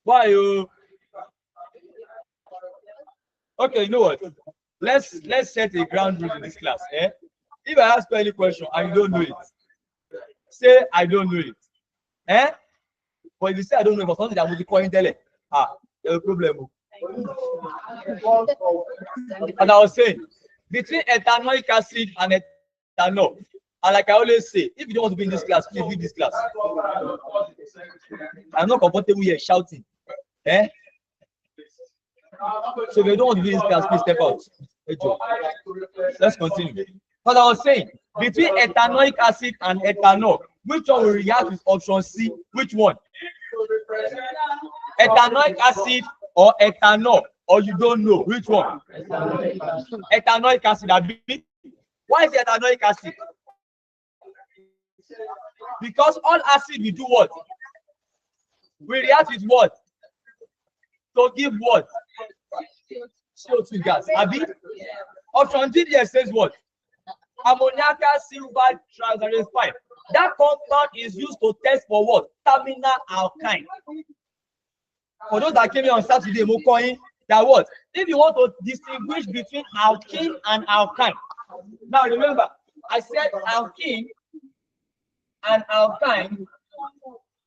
Why you? Okay, you know what? Let's set a ground rule in this class. Eh? If I ask you any question and you don't know it, say I don't know it. Eh? But if you say I don't know it for something that will be calling tele, there's a problem. And I was saying, between ethanoic acid and ethanol, and like I always say, if you don't want to be in this class, please leave this class. I'm not comfortable here shouting. Eh? So if you don't want to be in this class, please step out. Let's continue. But I was saying, between ethanoic acid and ethanol, which one will react with option C? Which one? Ethanoic acid or ethanol? Or you don't know which one? Ethanoic acid. Why is it ethanoic acid? Because all acid we do what? We react with what? To give what? CO2 gas. Abi? Option D there says what? Ammoniacal silver triacylate 5. That compound is used to test for what? Terminal alkyne. For those that came here on Saturday, Mokoin, that what? If you want to distinguish between alkene and alkyne. Now remember, I said alkene and alkyne.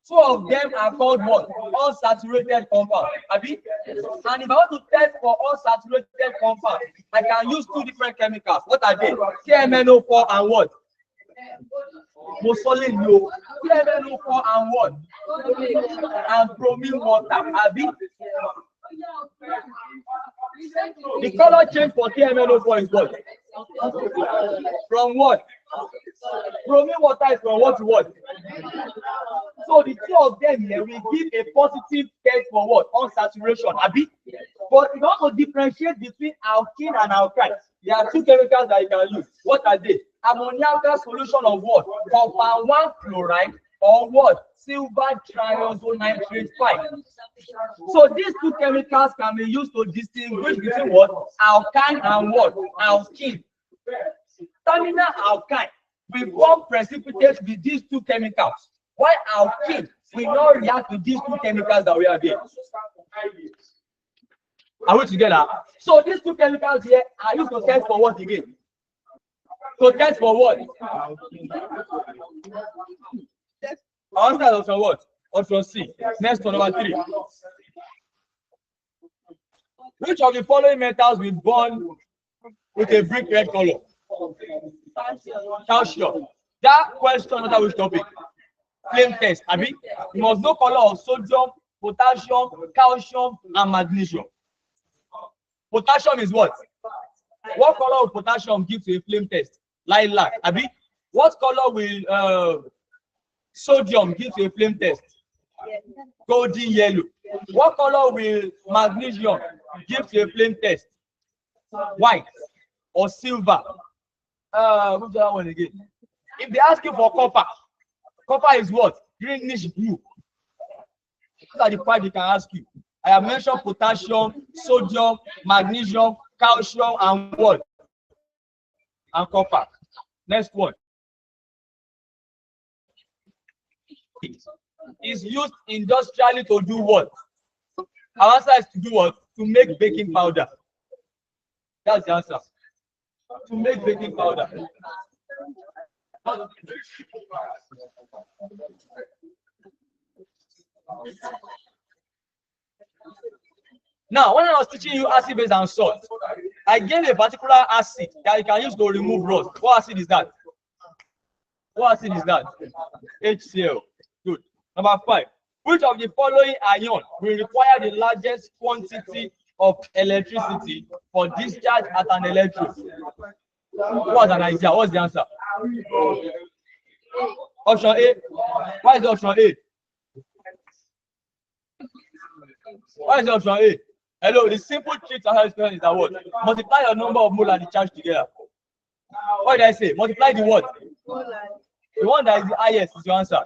Two of them are called what? Unsaturated compound. Abi? And if I want to test for unsaturated compound, I can use two different chemicals. What are they? KMNO4 and what? Mosolin, no. KMNO4 and what? And bromine water. Abi? The color change for KMNO4 is what? From what? Bromine water is from what to what? So the two of them here will give a positive test for what? Unsaturation. Abi? But in order to differentiate between alkene and alkyne, there are two chemicals that you can use. What are they? Ammoniacal solution of what? Copper 1 chloride or what? Silver triazonitrate 5. So these two chemicals can be used to distinguish between what? Alkyne and what? Alkene. Terminal alkyne will form precipitate with these two chemicals. Why alkene will not react with these two chemicals that we have here? Are we together? So these two chemicals here are used to test for what again? To test for what? Answer option what? Option C. Next one, number 3. Which of the following metals will burn with a brick red color? Calcium. That question, what which topic? Flame test. Abi? You must know color of sodium, potassium, calcium, and magnesium. Potassium is what? What color of potassium gives a flame test? Lilac. Abi? What color will sodium give a flame test? Golden yellow. What color will magnesium give a flame test? White or silver? What's that one again? If they ask you for copper, copper is what? Greenish blue. These are the five they can ask you. I have mentioned potassium, sodium, magnesium, calcium, and what? And copper. Next one. Is used industrially to do what? Our answer is to do what? To make baking powder. That's the answer. To make baking powder. Now, when I was teaching you acid base and salt, I gave a particular acid that you can use to remove rust. What acid is that? What acid is that? HCl. Good. Number 5. Which of the following ion will require the largest quantity of electricity for discharge at an electrode? What's an idea? What's the answer? Option A. Why is the option A? Why is the option A? Hello, the simple trick to how explain is that what? Multiply your number of mole and the charge together. What did I say? Multiply the what? The one that is the highest is your answer.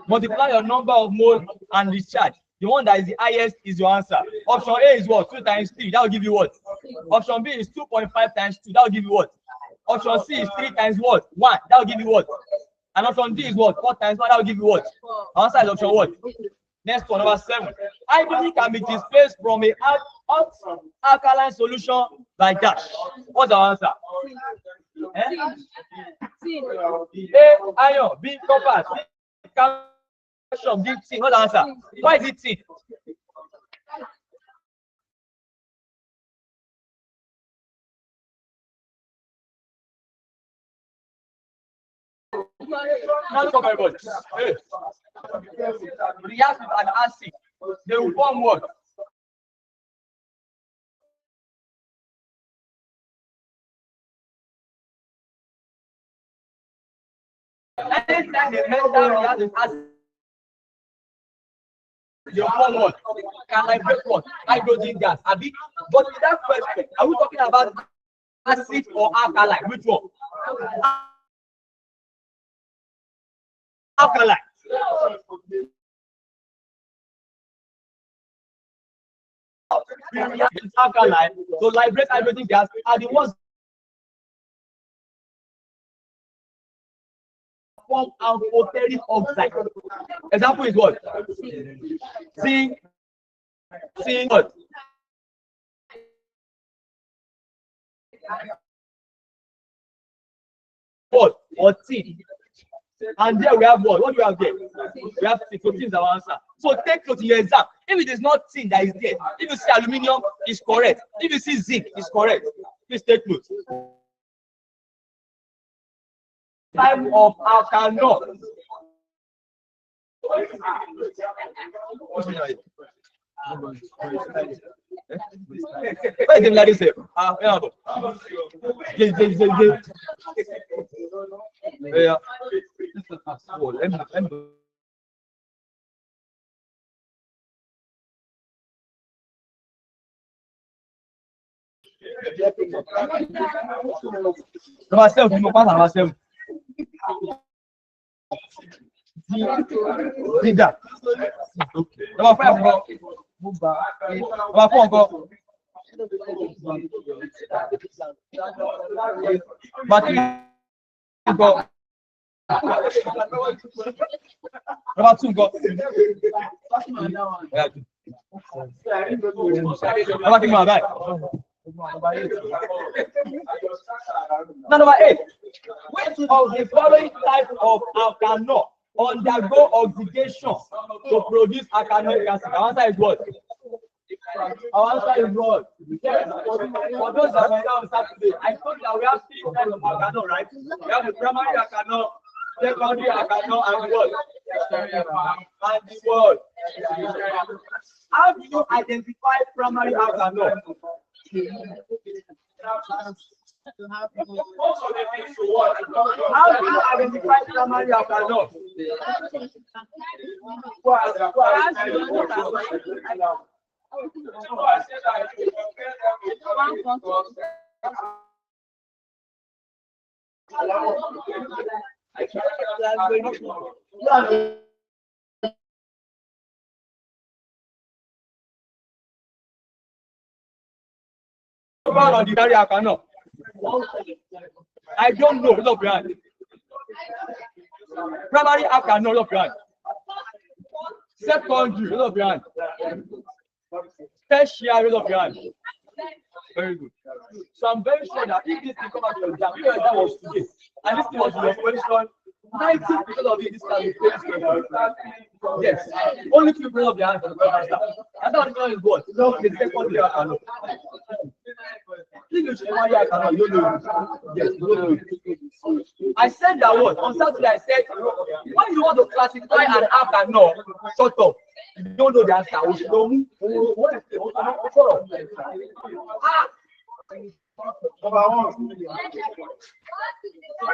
Multiply your number of mole and the charge. The one that is the highest is your answer. Option A is what? 2 times 3. That will give you what? Option B is 2.5 times 2. That will give you what? Option C is 3 times what? 1. That will give you what? And option D is what? 4 times 1. That will give you what? Answer is option what? Next one, number 7. Hydrogen can be displaced from a hot alkaline solution by dash. What's the answer? A, iron. B, copper. C, calcium. D, tin. What's the answer? Why is it tin? Now look up everybody. Hey. React with an acid. They will form what? Anytime the metal reacts with acid, they will form what? Can liberate what? Hydrogen gas. But in that question, are we talking about acid or alkaline? Which one? Alkaline. Alkaline to liberate hydrogen gas are the ones form amphoteric oxide. Example is what? Zinc. What? What? Or tin. And there we have what? What do we have there? We have tin. So tin is our answer. So take note in your exam. If it is not tin that is there, if you see aluminium, is correct. If you see zinc, is correct. Please take note. Type of alkanol. Where is the lady say? Yeah. Number 7, number 7. Number 5, number 4, go. Number 3, go. Number 2, go. Number 8. Which of the following type of alkanol undergo oxidation to produce alkanoic acid? Our answer is what? Our answer is what? For those that were on Saturday, I told you that we have 3 types of alkanol, right? We have the primary alkanol, secondary alkanol, and what? And the what? How do you identify primary alkanol? How do you identify primary alkanol? On the primary alkanol. I don't know. Look behind. Primary alkanol, look behind. Secondary, look behind. Tertiary, look behind. Very good. So I'm very sure that if this thing come out of your exam, if your exam was today, and this thing was your question, 90% of it this can be question. Yes. Only 2% of the answer for the first answer. And that one is what? The secondary alkanol. Yes, I said that word on Saturday. I said, when you want to classify an alkanol, shut up. You don't know the answer. What is it?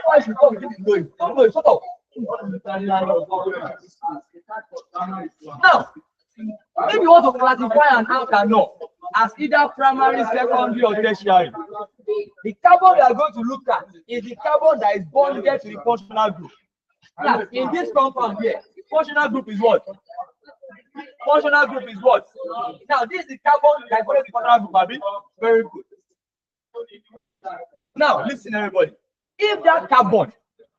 Why should come this is going? No, shut up. Now, if you want to classify an alkanol as either primary, secondary, or tertiary, the carbon we are going to look at is the carbon that is bonded to the functional group. Now, in this compound here, functional group is what? Functional group is what? Now, this is the carbon that is bonded to the functional group, Abi. Very good. Now, listen, everybody. If that carbon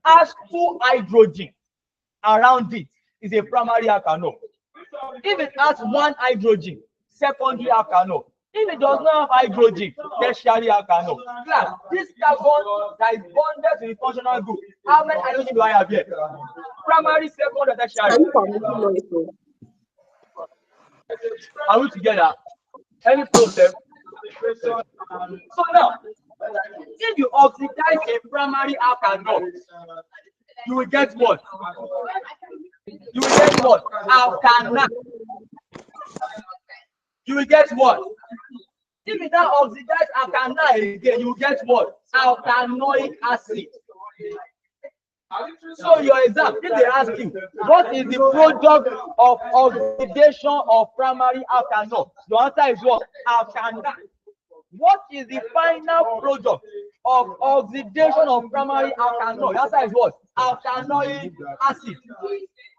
has 2 hydrogen around it, is a primary alkanol. If it has one hydrogen, secondary alkanol. If it does not have hydrogen, tertiary alkanol. Class, this carbon that is bonded to the functional group, how many hydrogen do I have here? Primary, secondary, tertiary. Are we together? Any problem? So now, if you oxidize a primary alkanol, you will get what? You will get what? Alkana. You will get what? If you now oxidize alkana again, you will get what? Alkanoic acid. So your exam, if they ask you, what is the product of oxidation of primary alkanol? The answer is what? Alkana. What is the final product of oxidation of primary alkanol? The answer is what? Alkanoic acid.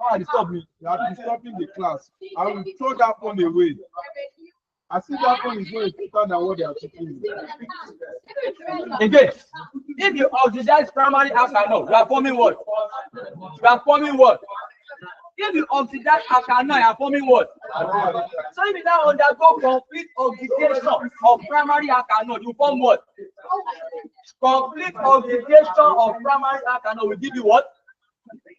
Oh, disturb me. You are disturbing the class. I will throw that phone away. I see that phone is more important than what they are talking about. Again, if you oxidize primary alkanol, you are forming what? You are forming what? If you oxidize alkanol, you are forming what? So if you now undergo complete oxidation of primary alkanol, you form what? Complete oxidation of primary alkanol will give you what?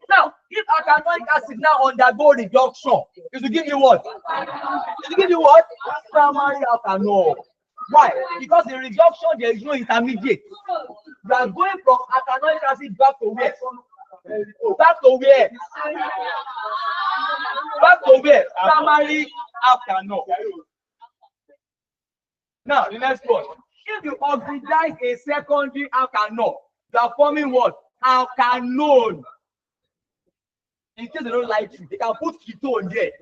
Now, if alkanoic acid now undergo reduction, it will give you what? It will give you what? Primary alkanol. Why? Because in reduction, there is no intermediate. You are going from alkanoic acid back to where? Back to where? Back to where? Primary alkanol. Now, the next one. If you oxidize a secondary alkanol, you are forming what? Alkanone. In case they don't like you, they can put ketone there.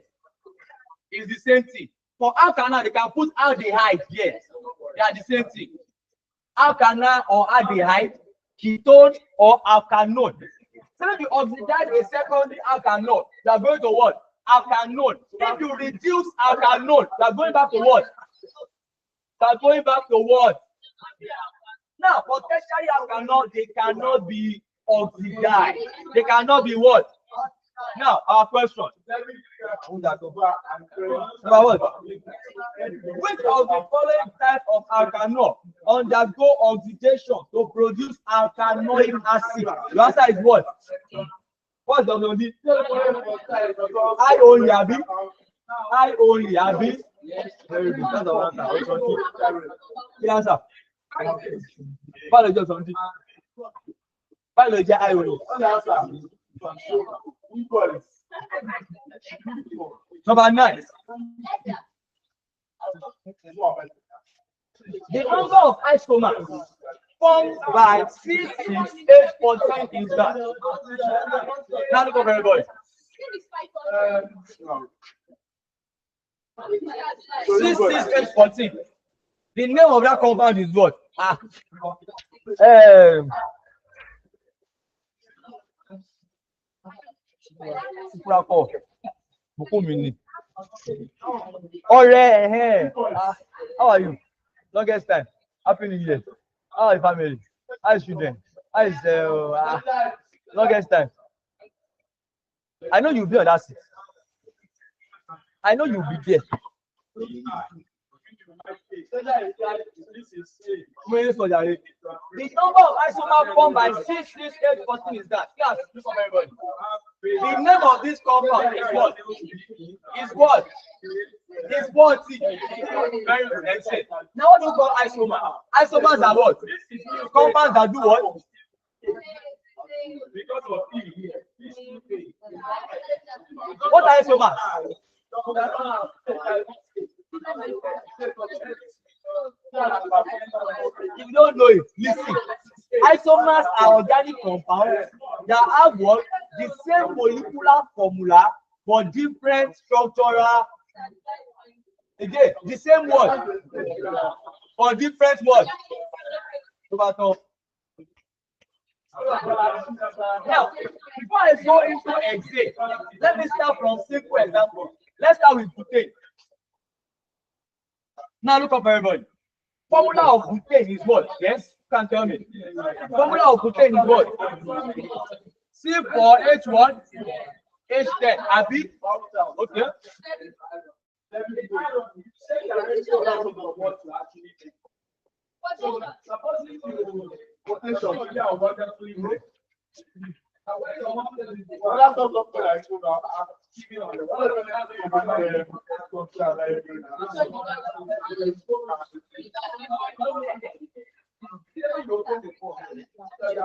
It's the same thing. For alkana, they can put aldehyde here. They are the same thing. Alkana or aldehyde, ketone or alkanone. So if you oxidize a secondary alkanol, you are going to what? Alkanone. If you reduce alkanone, you are going back to what? You are going back to what? Now, for tertiary alkanol, they cannot be oxidized. They cannot be what? Now, our question. Number one. Which of the following type of alkanol undergo oxidation to produce alkanoic acid? The answer is what? What's the only? I only, Abi. I only, Abi. Very good. That's the answer. The answer. Biology or something. Biology, I only. Number 9. The number of isomers formed by C6H14 is that. Now look over everybody. C6H14. The name of that compound is what? How are you? Longest time. Happy New Year. How are your family? How is children? How is longest time? I know you'll be on that seat. I know you'll be there. The number of isomers formed by C6H14 is that. Yes, look for everybody. The name of this compound is what? Is what? Is what? Very good. Now what do you call isomers? Isomers are what? Compounds that do what? What are isomers? If you don't know it, listen. Isomers are organic compounds that have what? The same molecular formula for different structural. Again, the same word for different words. Now, before I go into exam, let me start from simple example. Let's start with butane. Now look up everybody. Formula of butane is what? Yes, you can tell me. Formula of butane is what? C4H1 H10, Abi. Okay.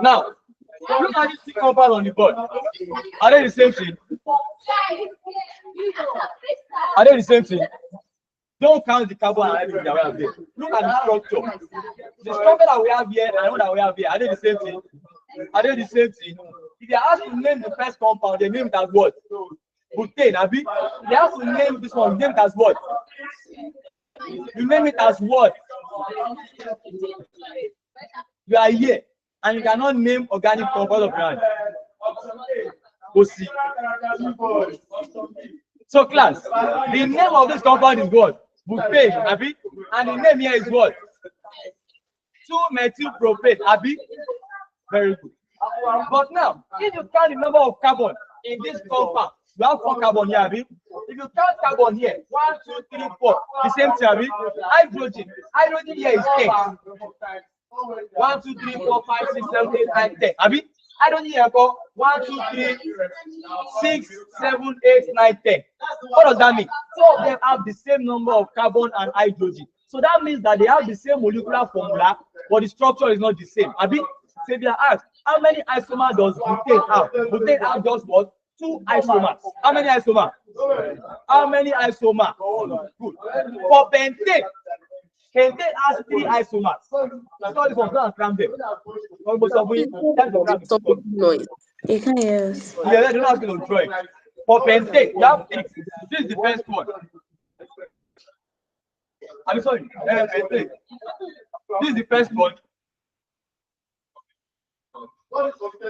Now, look at these three compounds on the board. Are they the same thing? Are they the same thing? Don't count the carbon and hydrogen that we have here. Look at the structure. The structure that we have here and the one that we have here, are they the same thing? Are they the same thing? If they ask to name the first compound, they name it as what? Butane, Abi. They have to name this one, name it as what? You name it as what? You are here and you cannot name organic compound of land. Go see. So class, the name of this compound is what? Butane, Abi. And the name here is what? 2-methylpropane, Abi. Very good. But now, if you count the number of carbon in this compound, you have 4 carbon here, Abi. If you count carbon here, 1, 2, 3, 4, the same thing, Abi. Hydrogen. Hydrogen here is 10. 1, 2, 3, 4, 5, 6, 7, 8, 9, 10. Abi. Hydrogen here for 1, 2, 3, 6, 7, 8, 9, 10. What does that mean? 2 of them have the same number of carbon and hydrogen. So that means that they have the same molecular formula, but the structure is not the same. Abi. So if you are asked, how many isomers does butane have? Butane have just what? 2 isomers. How many isomers? How many isomers? Good. For pentane, pentane has 3 isomers. That's all this one. Go and cram them. Stop the noise. You can hear us. Yeah, they don't have to draw it. For pentane, you have 6. This is the first one. I'm sorry. Pentane. This is the first one.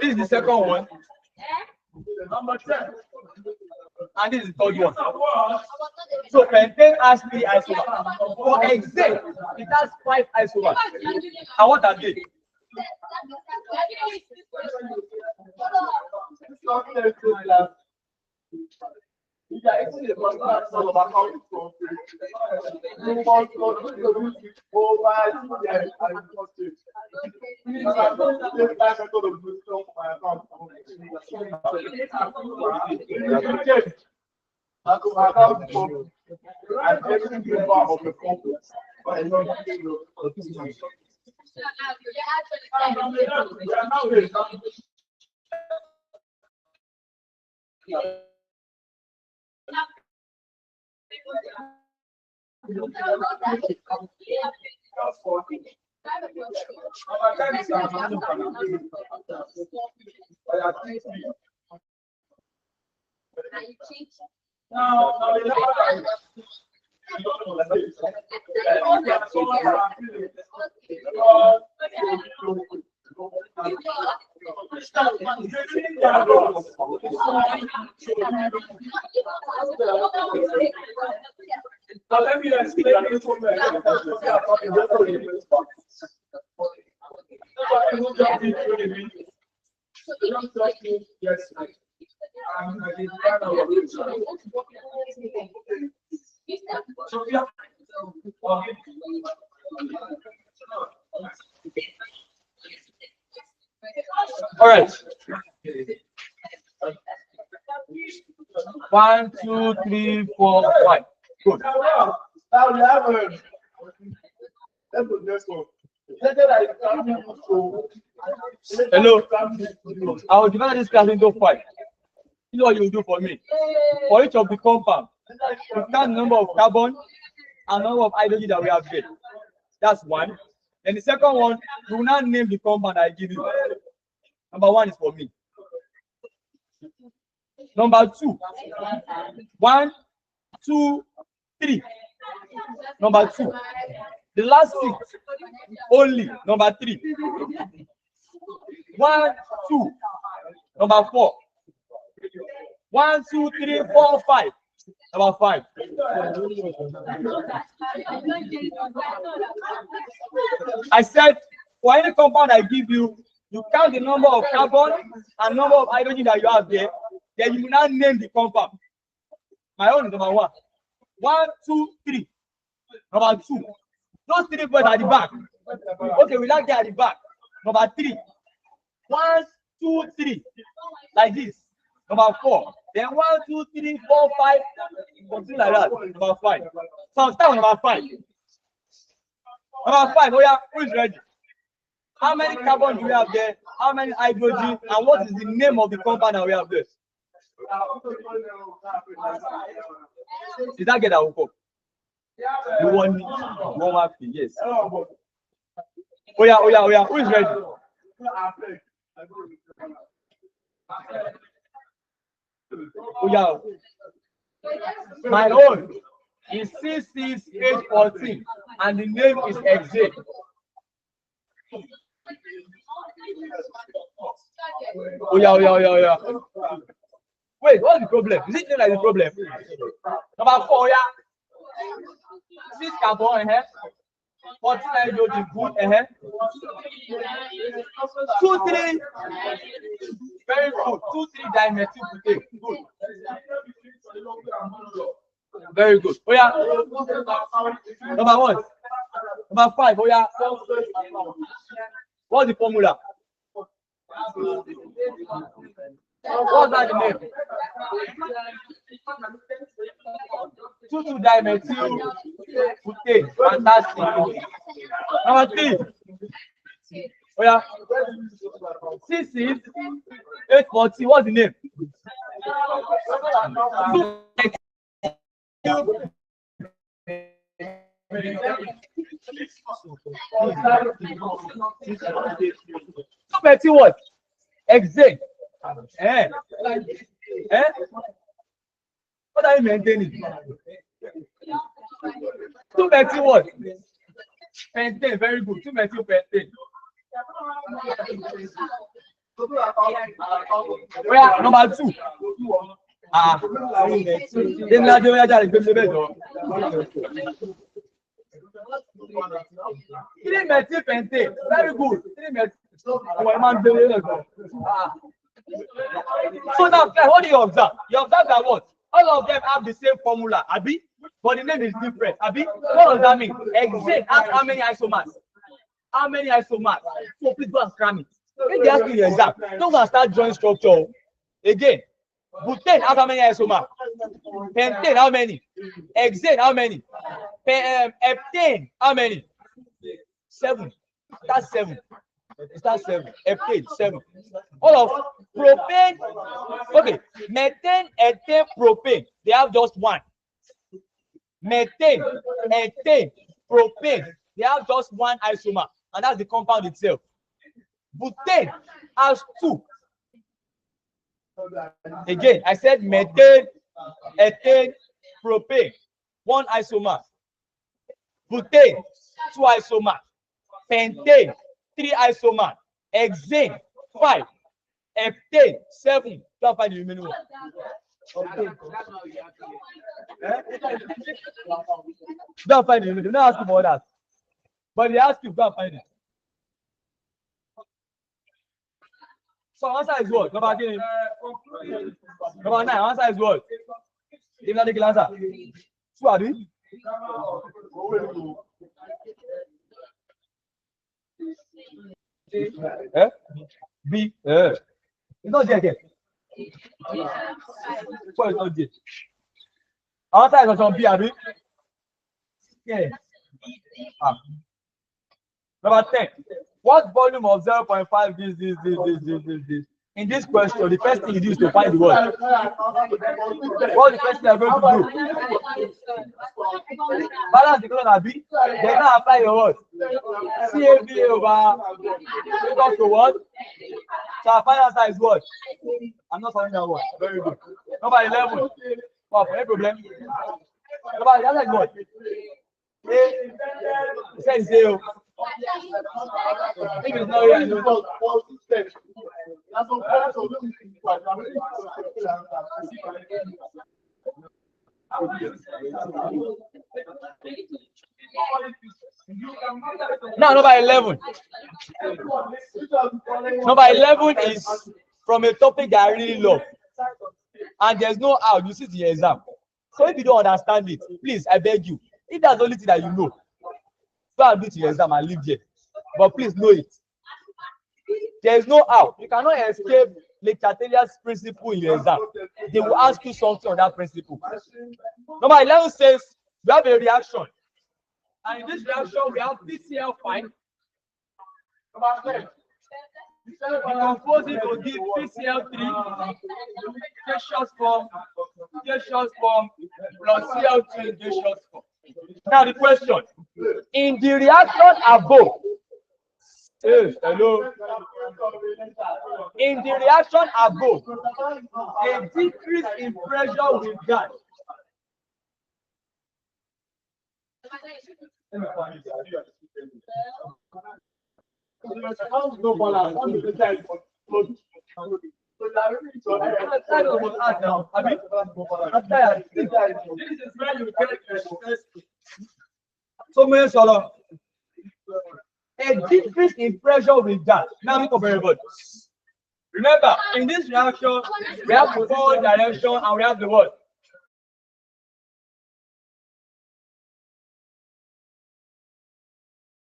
This is the second one. Number 10. And this is the third one. So pentane has 3 isomers. For hexane, it has 5 isomers. And what are they? Let me explain this one. Yes. All right. 1, 2, 3, 4, 5. Good. Now we have hello. I will divide this class into 5. You know what you will do for me? For each of the compound, you count the number of carbon and number of hydrogen that we have here. That's 1. And the second one, you will not name the compound I give you. Number 1 is for me. Number 2. 1, 2, 3. Number 2. The last 6 only. Number 3. 1, 2. Number 4. 1, 2, 3, 4, 5. Number 5. I said for any compound I give you, you count the number of carbon and number of hydrogen that you have there. Then you will now name the compound. My own is number 1. 1, 2, 3. Number 2. Those 3 boys at the back. Okay, we now get at the back. Number 3. 1, 2, 3. Like this. Number 4. Then 1, 2, 3, 4, 5. Something like that. Number 5. So I'll start with number 5. Number 5. Oh yeah, who is ready? How many carbon do we have there? How many hydrogen? And what is the name of the compound that we have there? Did that get our hook? You want one yes. Oh yeah. Who is ready? Oh yeah. My own is C6H14 and the name is Hexane. Oh yeah. Wait, what's the problem? Is it like the problem? Number 4, yeah. 6 carbon, 14 hydrogen, good, 2, 3. Very good. 2, 3 dimethyl butane. Good. Very good. Oh yeah. Number 1. Number 5. Oh yeah. What's the formula? What's that the name? 2, dimethyl butane. Fantastic. Number 3. Oh yeah. C6H14. What's the name? 2 what? Hexane. What are you maintaining? 2 what? Pentane. Very good. 2 methyl pentane. Where number 2? Three methyl pentane. Very good. 3 methyl. So now, what do you observe? You observe that what? All of them have the same formula, Abi, but the name is different. Abi, what does that mean? Hexane has how many isomers? How many isomers? So please go and cram it. If they ask you the exam, don't go and start drawing structure. Again, butane has how many isomers? Pentane, how many? Hexane, how many? Heptane, how many? 7. That's 7. That's 7. Heptane, 7. All of propane. Okay, methane, ethane, propane. They have just 1. Methane, ethane, propane. They have just 1 isomer, and that's the compound itself. Butane has 2. Again, I said methane, ethane, propane, 1 isomer. Butane, 2 isomer. Pentane, 3 isomer. Hexane, 5. Heptane, 7. Don't find the remaining one. Don't find the remaining. Don't ask about that. But they ask you, go and find it. So answer is what? Number 9. Answer is what? Give that the answer. 2 are you? B. It's not there again. What is not there? Answer is on B, are you? Yeah. Number 10. What volume of 0.5 this? In this question, the first thing you do is to find the word. What the first thing you're going to do? Balance the column B. Then now apply your word. CAB over equals to what? So our final answer is what? I'm not finding that word. Very good. Number 11. Wow, no problem. Number the other is what? Says 0. If it's not here, I know. Now, number 11. Number 11 is from a topic that I really love. and there's no how you sit in your exam. So if you don't understand it, please, I beg you, if that's the only thing that you know, go and do it in your exam and leave there. But please know it. There is no how. You cannot escape lecture failures principle in your exam. They will ask you something on that principle. Number 11 says we have a reaction. And in this reaction, we have PCl5. Number 12. We compose it to give PCl3 gaseous form plus Cl2 gaseous form. Now the question, in the reaction above, hello. In the reaction above, a decrease in pressure will gas. A decrease in pressure with that. Now look over everybody. Remember, in this reaction, we have the forward direction and we have the what?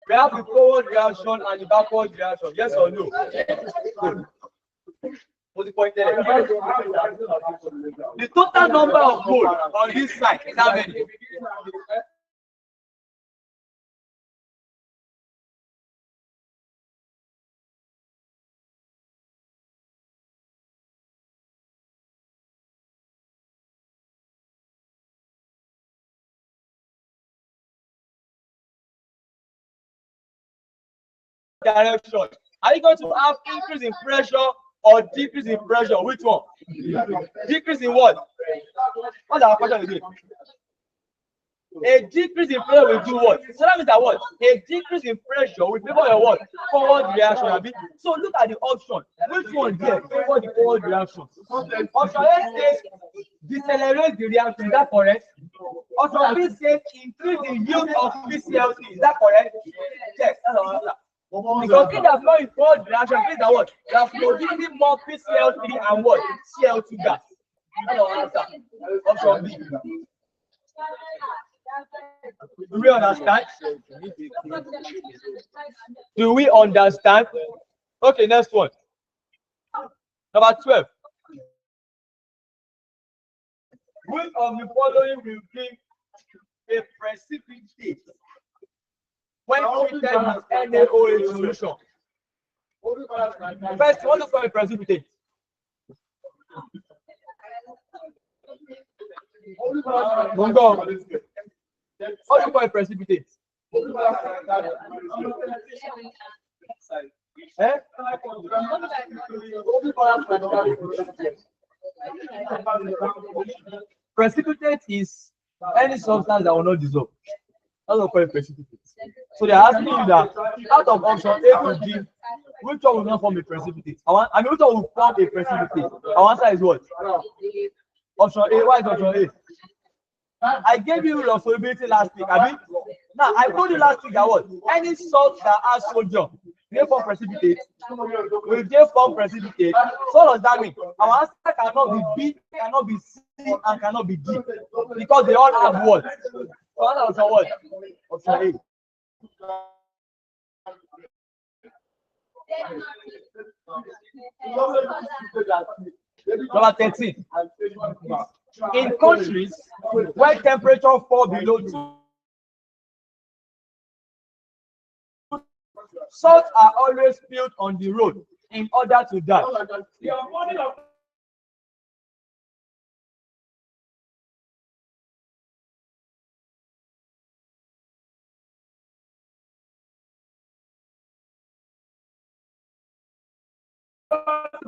We have the forward reaction and the backward reaction. Yes or no? What's the point there? The total number of moles on this side is how many? Direction. Are you going to have increase in pressure or decrease in pressure? Which one? Decrease in what? What's our question again? A decrease in pressure will do what? So that means that what? A decrease in pressure will favor your what? Forward reaction. So look at the option. Which one there favor the forward reaction? Option A says decelerate the reaction. Is that correct? Option B says increase the yield of PCl3. Is that correct? Yes, that's our answer. Because if there's no forward reaction, means that what? You are producing more PCl3 and what? Cl2 gas. That's our answer. Option B. Do we understand? Do we understand? Okay, next one. Number 12. Which of the following will give a precipitate when treated with NaOH solution? First, what is called a precipitate? What do you call a precipitate? Precipitate is any substance that will not dissolve. That's what we call a precipitate. So they're asking you that out of option A to D, which one will not form a precipitate? I mean, which one will form a precipitate? Our answer is what? Option A. Why is option A? I gave you your solubility last week. I mean, now I told you last week that what? Any salt that has sodium, they form precipitate. Will they form precipitate? So what does that mean? Our answer cannot be B, cannot be C, and cannot be D. Because they all have what? So answer what? Option A. Number 13. In countries where temperature fall below 2, salt are always spilled on the road in order to die.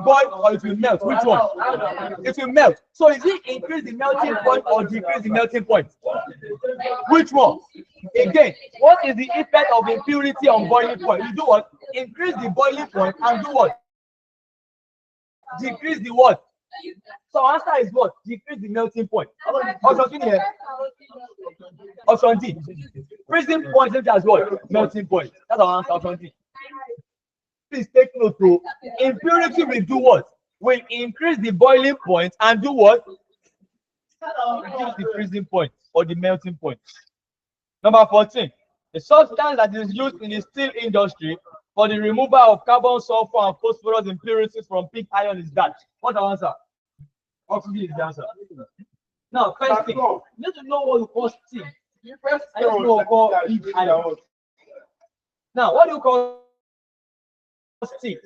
Boil or it will melt. Which one? It will melt. So is it increase the melting point or decrease the melting point? Which one? Again, what is the effect of impurity on boiling point? You do what? Increase the boiling point and do what? Decrease the what? So answer is what? Decrease the melting point. Option here. Option D. Freezing point as what? Melting point. That's our answer. Option D. Please take note. Impurity will do what? will increase the boiling point and do what? Reduce the freezing point or the melting point. Number 14, the substance that is used in the steel industry for the removal of carbon, sulfur, and phosphorus impurities from pig iron is that. What's the answer? Oxygen is the answer. Now, first thing, you need to know what you call steel. I don't know what you call pig iron. Now, what do you call steel?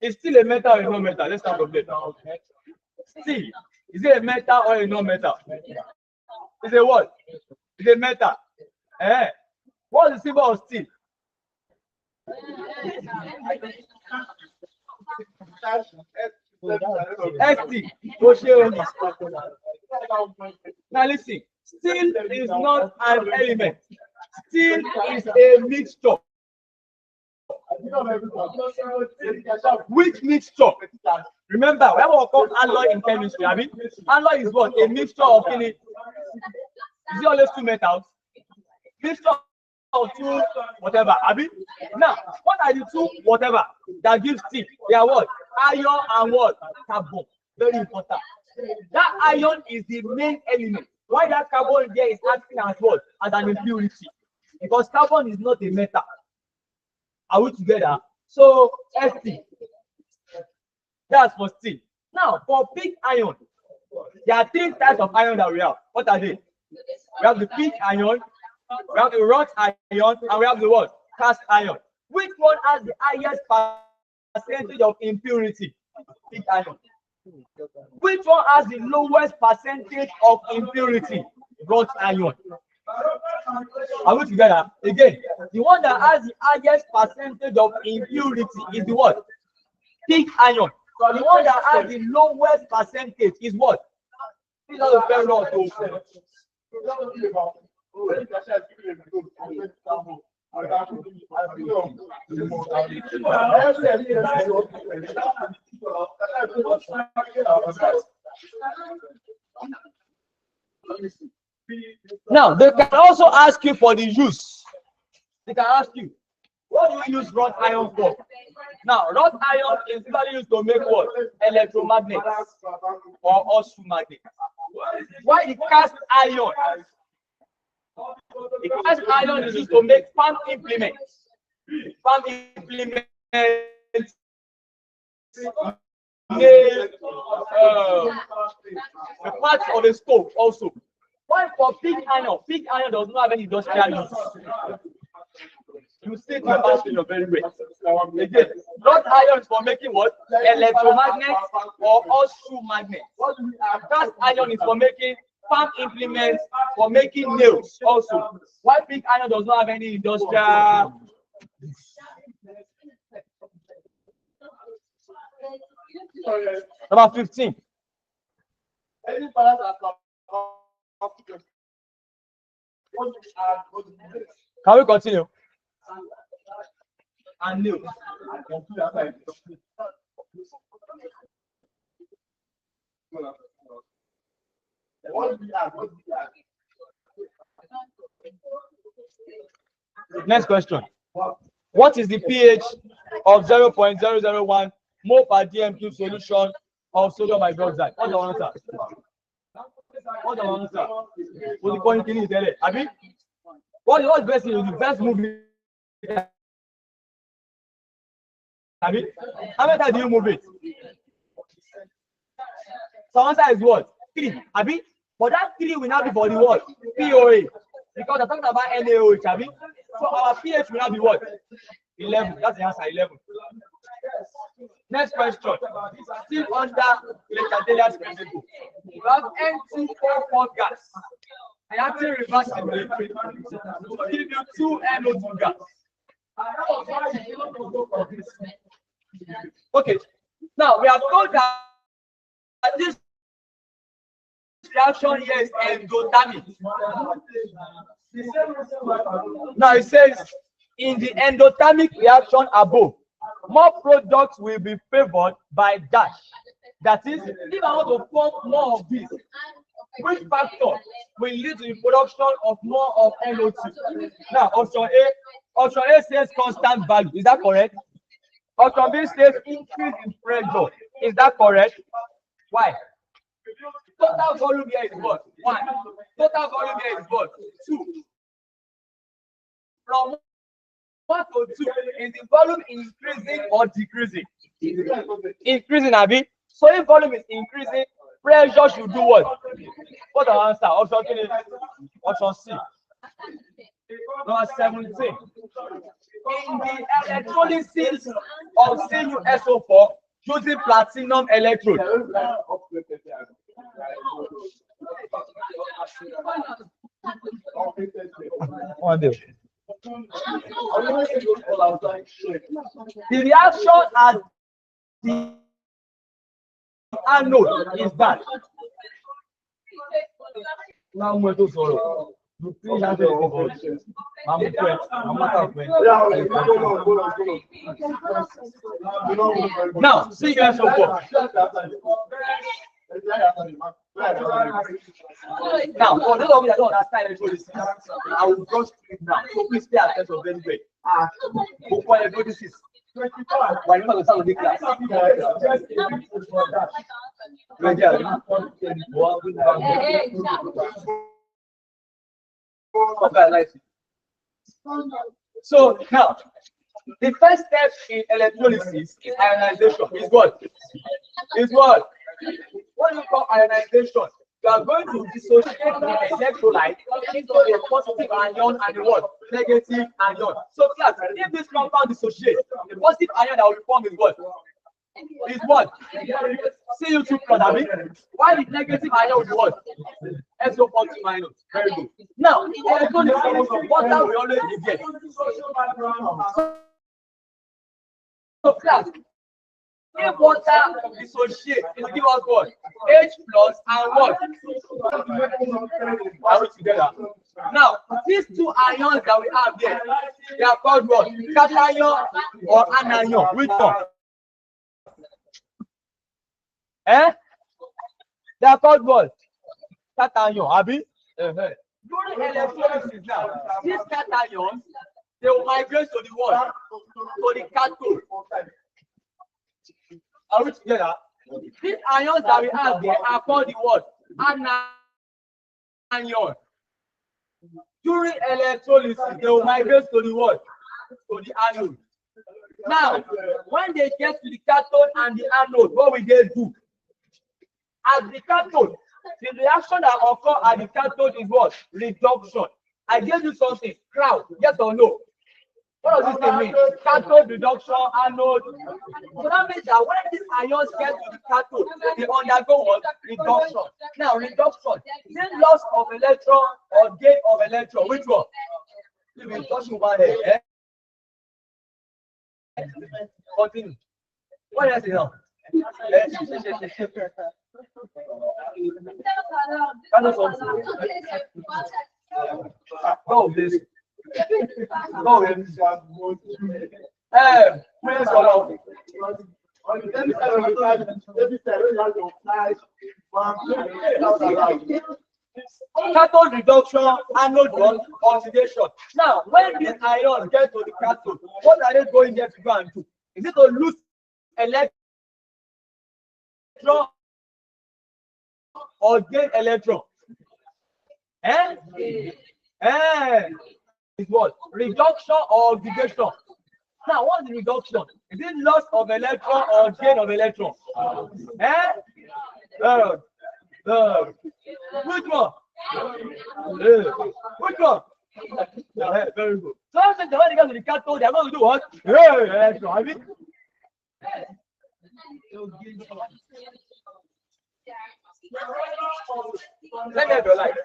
Is steel a metal or a non-metal? Let's start from there. Steel, is it a metal or a non-metal? It's a what? It's a metal. What is the symbol of steel? ST. Now listen, steel is not an element. Steel is a mixture. Which mixture? Remember, we have what we call alloy in chemistry. I mean, alloy is what? A mixture of is it always two metals? Mixture of two whatever. I mean, now what are the two whatever that gives steel? They are what? Iron and what? Carbon. Very important. That iron is the main element. Why that carbon there is acting as what? As an impurity. Because carbon is not a metal. Are we together? So St. That's for steel. Now for pig iron, there are three types of iron that we have. What are they? We have the pig iron, we have the wrought iron, and we have the what? Cast iron. Which one has the highest percentage of impurity? Pig iron. Which one has the lowest percentage of impurity? Wrought iron. Are we together? Again, the one that has the highest percentage of impurity is the what? Pig iron. So the one that has the lowest percentage is what? These are the very wrong. Now they can also ask you for the use. They can ask you, what do you use wrought iron for? Now, wrought iron is usually used to make what? Electromagnets or also magnets. Why the cast iron? The cast iron is used to make farm implements. Farm implements, the parts of a stove also. Why for pig iron? Pig iron does not have any industrial use. You see the machine very well. Again, wrought iron is for making what? Electromagnets or also magnets. Cast iron is for making farm implements, for making nails also. Why pig iron does not have any industrial? Number 15. Can we continue? And new. Next question. What is the pH of 0.001 mole per dm³ solution of sodium hydroxide? What's the answer? What's the answer? What's the point in it? Abi? What's best in the best movie? Abi? How many times do you move it? So answer is what? 3. Abi? But that 3 will not be for the what? POA. Because I'm talking about NaOH, Abi. So our pH will not be what? 11. That's the answer, 11. Next question. Still under Electrodelia's principle. We have N2O4 gas. I actually reverse it to give you 2 NO2 gas. Okay. Now we have told that this reaction here is endothermic. Now it says in the endothermic reaction above, more products will be favored by dash. That is, if I want to form more of this, which factor will lead to the production of more of NO2? Now, option A says constant value. Is that correct? Option B says increase in pressure. Is that correct? Why? Total volume here is what? 1. Total volume here is what? 2. From 1 to 2, is the volume increasing or decreasing? Increasing, Abi. So if volume is increasing, pressure should do what? What the answer? Option C. Number 17. In the electrolysis of CuSO4 using platinum electrode. The reaction at the anode is that. Now I'm going to follow. Now, CuSO4. Now, for those of you that don't understand electrolysis, I will go straight now. So please pay attention very well. Before I go, this is 24. Why not start with the class? So now, the first step in electrolysis is ionization. Is what? Is what? What do you call ionization? You are going to dissociate the electrolyte into a positive ion and a what? Negative ion. So class, if this compound dissociates, the positive ion that will form is what? Is what? CO2 plus. Why the negative ion will be what? SO4 minus. Very good. Now, electrolysis of water we always get. So class, if water dissociates, it will give us what? H plus and what? Are we together? Now, these two ions that we have here, they are called what? Cation or anion. Which one? They are called what? Cation, Abi? During electrolysis now, these cations, they will migrate to the what? To the cathode. Are we together? These ions that we have there are called the what? Anion. During electrolysis, they will migrate to the what? To the anode. Now, when they get to the cathode and the anode, what will they do? At the cathode, the reaction that occurs at the cathode is what? Reduction. I gave you something. Crowd, yes or no? What does this mean? Cathode, reduction, anode. So that means that when these ions get to the cathode, they undergo what? Reduction. Now, reduction. Is it loss of electron or gain of electron? Which one? If we touch over there, continue. What else is now? Oh, this. Go ahead. Praise the Lord. Cathode reduction, anode oxidation. Now, when these ions get to the cathode, what are they going there to go and do? Is it to lose electron or gain electron? Is what? Reduction or oxidation. Now, what's the reduction? Is it loss of electron or gain of electron? Which one? Which one? Very good. So when they get to the cathode, they are going to do what? Electron. I mean, let me have your light.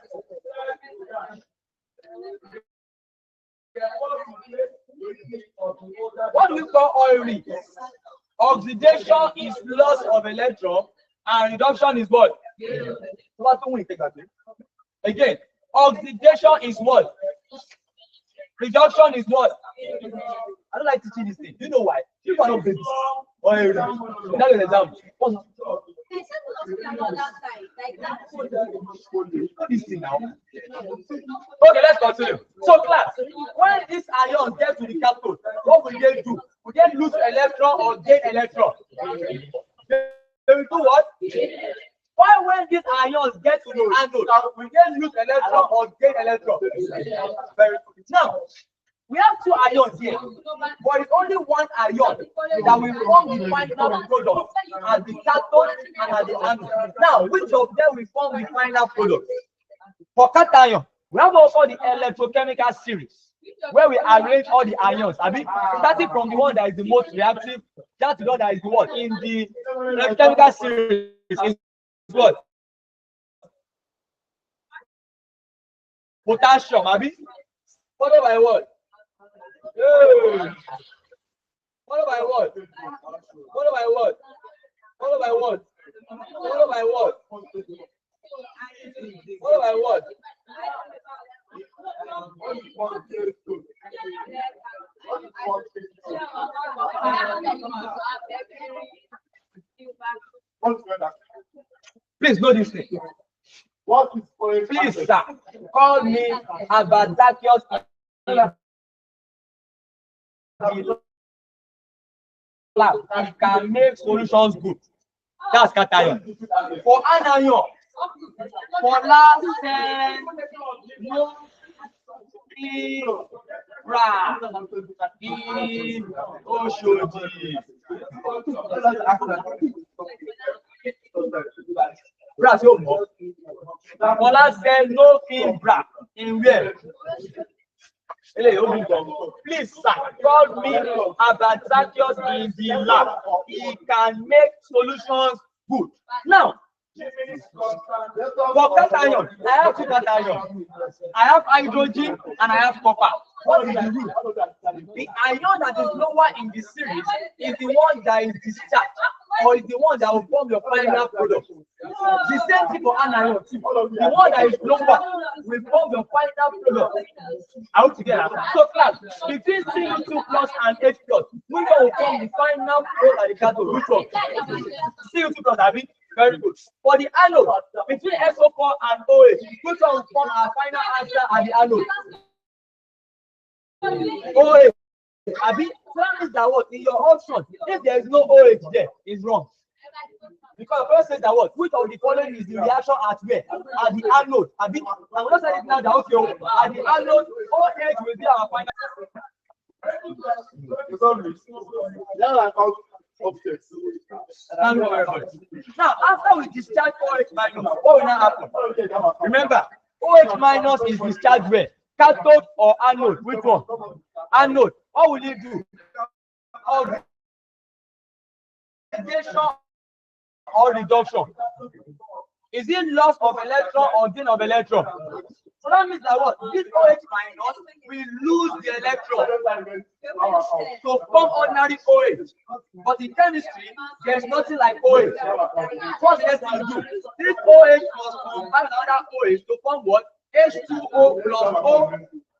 What do we call oil rig? Oxidation is loss of electron and reduction is what? Again, oxidation is what? Reduction is what? I don't like teaching this thing. Do you know why? You cannot do this. Oil rig. That is an example. Okay, let's continue. So, class, when this ion gets to the cathode, what will they do? Will they lose electron or gain electron? They will do what? Why when these ions get to the anode, we get lose electron or gain electron? Very good. Now, we have two ions here, but it's only one ion that will form the final product at the cathode and at the anode. Now, which of them will form the final product? For cation, we have also the electrochemical series, where we arrange all the ions. I mean, starting from the one that is the most reactive, that's the one that is the what? In the electrochemical series is what? Potassium, Abi. Followed by what? Followed by what? Followed by what? Followed by what? Followed by what? Followed by what? Please know this thing. Please, sir, call me Abadakios. It can make solutions good. That's cation. For anion, for last no ra in Oshodi. Bra, so for last no in bra in where? Please, sir, call me Abadakios in the lab. He can make solutions good. Now, for cation, I have two cations. I have hydrogen and I have copper. What is the rule? The ion that is lower in the series is the one that is discharged, or is the one that will form your final product. The same thing for anion. The one that is lower will form your final product. Out together. So class, between Cu2 plus and H plus, which one will form the final product at the cathode? Which one? Cu2 plus, Abi. Very good. For the anode, between SO4 and OH, which one will form our final answer at the anode? OH. Abi, that means that what in your option, if there is no OH there, is wrong. Because the first says that what, which of the following is the reaction at where? At the anode. Abi, and we just said it now that okay, at the anode, OH will be our final. Now, after we discharge OH minus, what will now happen? Remember, OH minus is discharged where? Cathode or anode? Which one? Anode. What will it do? Oxidation or reduction? Is it loss of electron or gain of electron? So that means that what? This OH minus will lose the electron to form ordinary OH. But in chemistry, there's nothing like OH. What the next thing you do? This OH must combine another OH to form what? H2O plus O.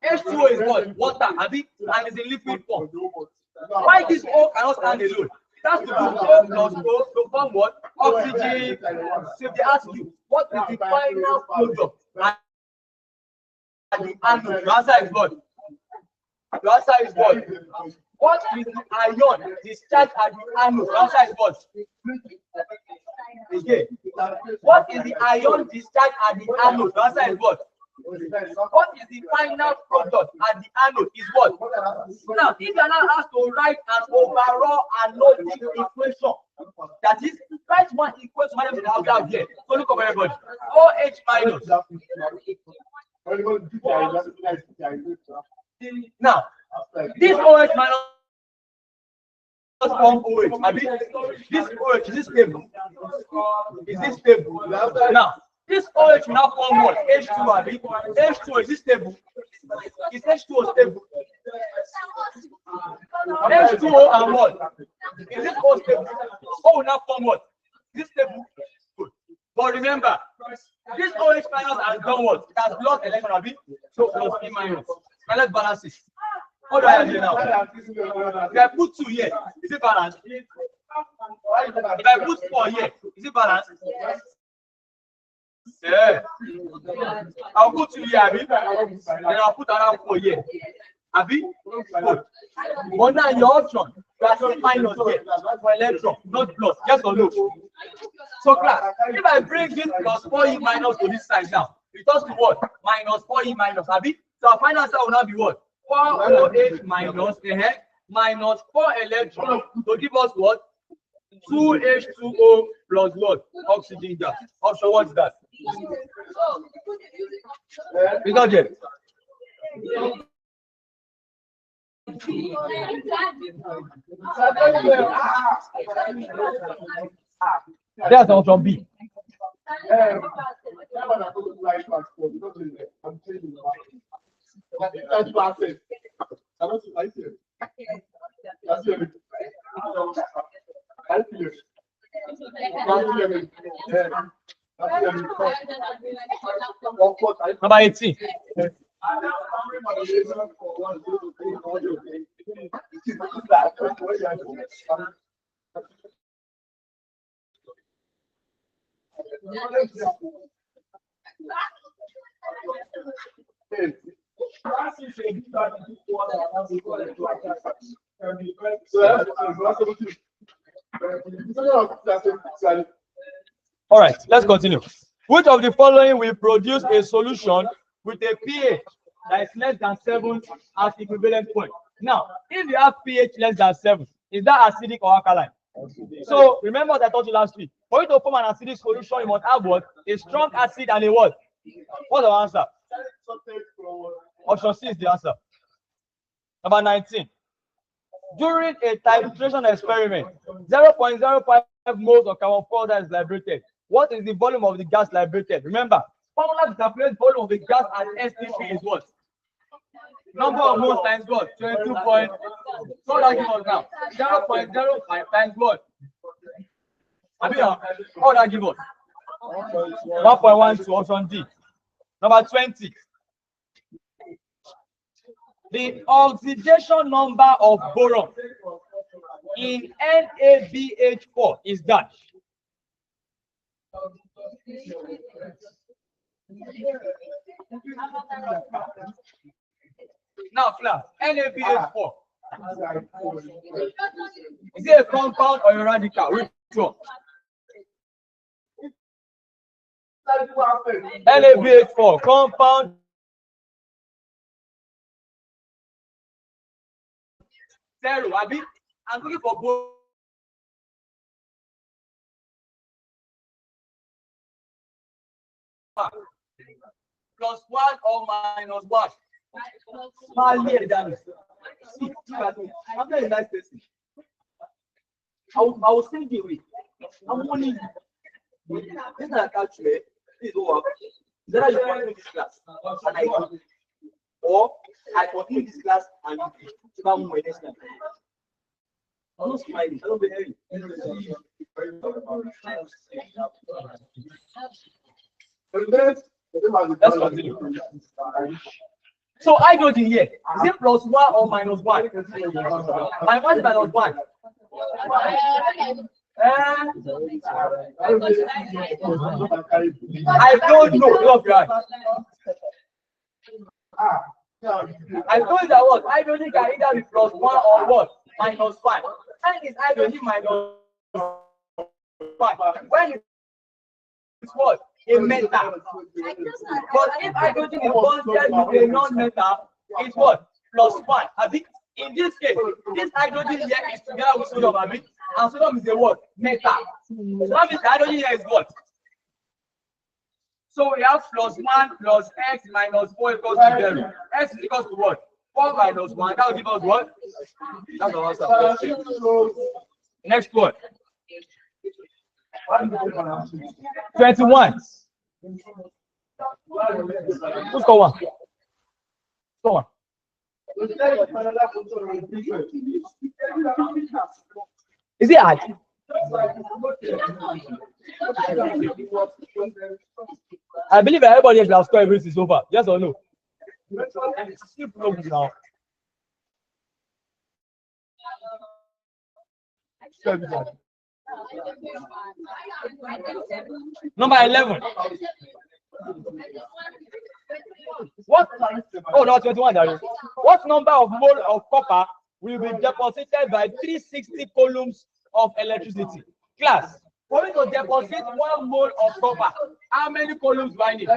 H2O is what? Water, Abi, and is in liquid form. Why this O cannot stand alone? It has to do O plus O to form what? Oxygen. So if they ask you, what is the final product? The anode. The answer is what? The answer is what? What is the ion discharged at the anode? The answer is what? Again. What is the ion discharged at the anode? The answer is what? What is the final product at the anode is what? Now, if you are now asked to write an overall anodic equation, that is, write one equation we have down here. So look up everybody. OH minus. Now, this OH minus form OH. I mean, this OH is this stable? Is this stable? Now, this OH will now form what? H2, I mean, H2 is this stable? Is H2O stable? H2O and what? Is this O stable? O will now form what? Is this stable? Good. But remember, this OH minus has done what? It has lost electron, I mean, so plus E minus. Now let's balance it. What do I have here now? If I put 2 here, is it balanced? If I put 4 here, is it balanced? Yeah. I'll put 2 here, I mean, then I'll put another 4 here. Abi? Good. But now your option, you are still minus here for electron, not plus. Yes or no? So class, if I bring this plus 4e minus to this side now, it does to what? Minus 4e minus, Abi? So our final answer will now be what? 4OH minus minus 4 electrons to give us what? 2H2O plus what? Oxygen gas. Option what is that? Without it. That's option B. Number 18. All right, let's continue. Which of the following will produce a solution with a pH that is less than 7 as equivalent point? Now, if you have pH less than 7, is that acidic or alkaline? So remember what I told you last week. For you to form an acidic solution, you must have what? A strong acid and a what? What's the answer? Option C is the answer. Number 19. During a titration experiment, 0.05 moles of carbon dioxide is liberated. What is the volume of the gas liberated? Remember, formula to calculate volume of the gas at STP is what? Number of moles times what? 22 point. So that give us now 0.05 times what? What that give us? 1.1 to option D. Number 20. The oxidation number of boron in NaBH4 is that. Now, class, NaBH4. Is it a compound or a radical? Which one? NaBH4, compound. Zero, Abi. I'm looking for both. Plus 1 or minus 1. See, I'm not a nice person. I will send you away. I'm only. This is a calculate. Please go up. Then I continue this class. And I go. Or I continue this class and you come my next time. I'm not smiling. I don't behave. Let's continue. So hydrogen here, is it plus 1 or minus 1? My 1 is minus 1. I don't know. Look, right. I told you that what? Hydrogen can either be plus 1 or what? Minus 5. And is hydrogen minus 5? When it's what? A metal. But if hydrogen is bonded with a non-metal, it's what? Plus 1. In this case, this hydrogen here is together with sodium, and sodium is a what? Metal. So that means the hydrogen here is what? So we have plus 1 plus x minus 4 equals to 0. X is equals to what? 4 minus 1. That will give us what? That's the answer. Next one. 21. Who's got one? Go on. Is it hard? I believe everybody has scored everything so far. Yes or no? Now. Number 11. What? Oh, no, 21. What number of mole of copper will be deposited by 360 coulombs of electricity? Class, for me to deposit 1 mole of copper, how many coulombs do I need?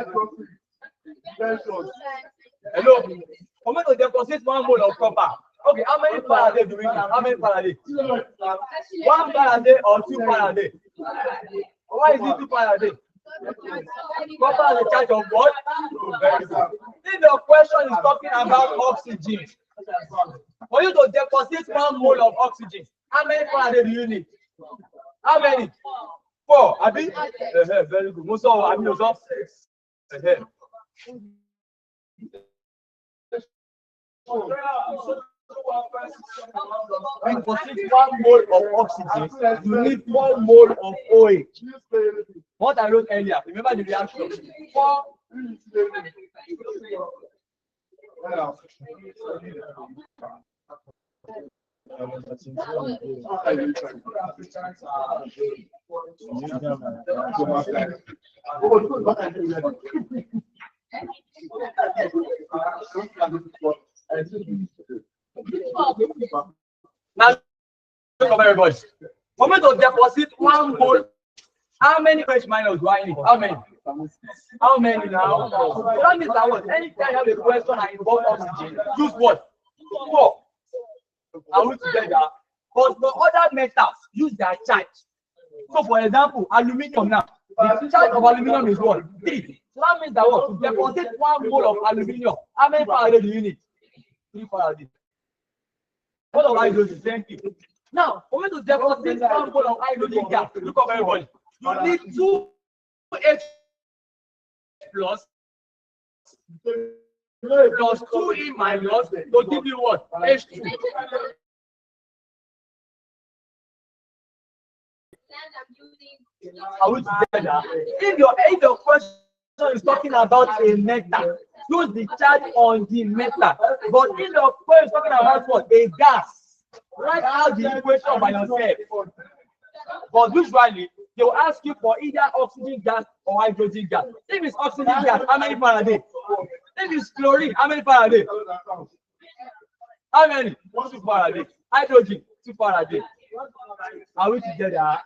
Hello? For me to deposit 1 mole of copper, okay, how many Faraday do we need? How many Faraday? 1 Faraday or 2 Faraday? Why is it 2 Faraday? Copper has a charge of what? Very good. If your question is talking about oxygen, for you to deposit 1 mole of oxygen, how many Faraday do you need? How many? 4. Abi? Very good. Most of Abi knows of. Deposit 1 mole of oxygen, you need 4 mole of OH. What I wrote earlier, remember the reaction? 4. Now, look at everybody. For me to deposit 1 mole, how many OH minus do I need? How many? How many now? So that means that what? Anytime you have a question that involves oxygen, use what? 4. Are we together? But for other metals, use their charge. So for example, aluminium now, the charge of aluminium is what? 3. So that means that what? To deposit 1 mole of aluminium, how many Faraday do you need? 3 Faraday. What of hydrogen? Same thing. Now, for me to deposit 1 mole of hydrogen gas, look up everybody. You need 2 H plus 2 E minus to give you what? H2. Are we together? If your question is talking about a metal, use the charge on the metal. But if your question is talking about what? A gas, write out the equation by yourself. But usually, they will ask you for either oxygen gas or hydrogen gas. If it's oxygen gas, how many Faraday? If it's chlorine, how many Faraday? How many? 2 Faraday. Hydrogen, 2 Faraday. Are we together?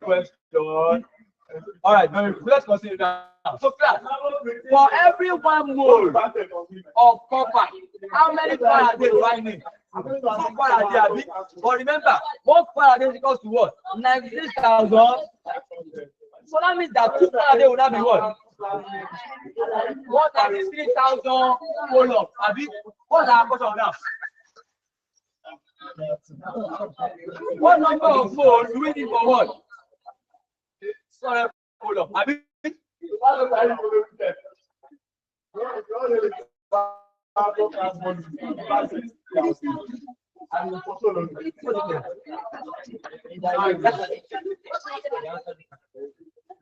Question. All right, very good. Let's continue now. So, class, for every 1 mole of copper, how many Faraday do I need? 2 Faraday. But remember, 1 Faraday is equals to what? 96,000. So that means that 2 Faraday will not be what? 133,000 coulombs. What's our question now? What number of moles do we need for what? Sorry, hold on.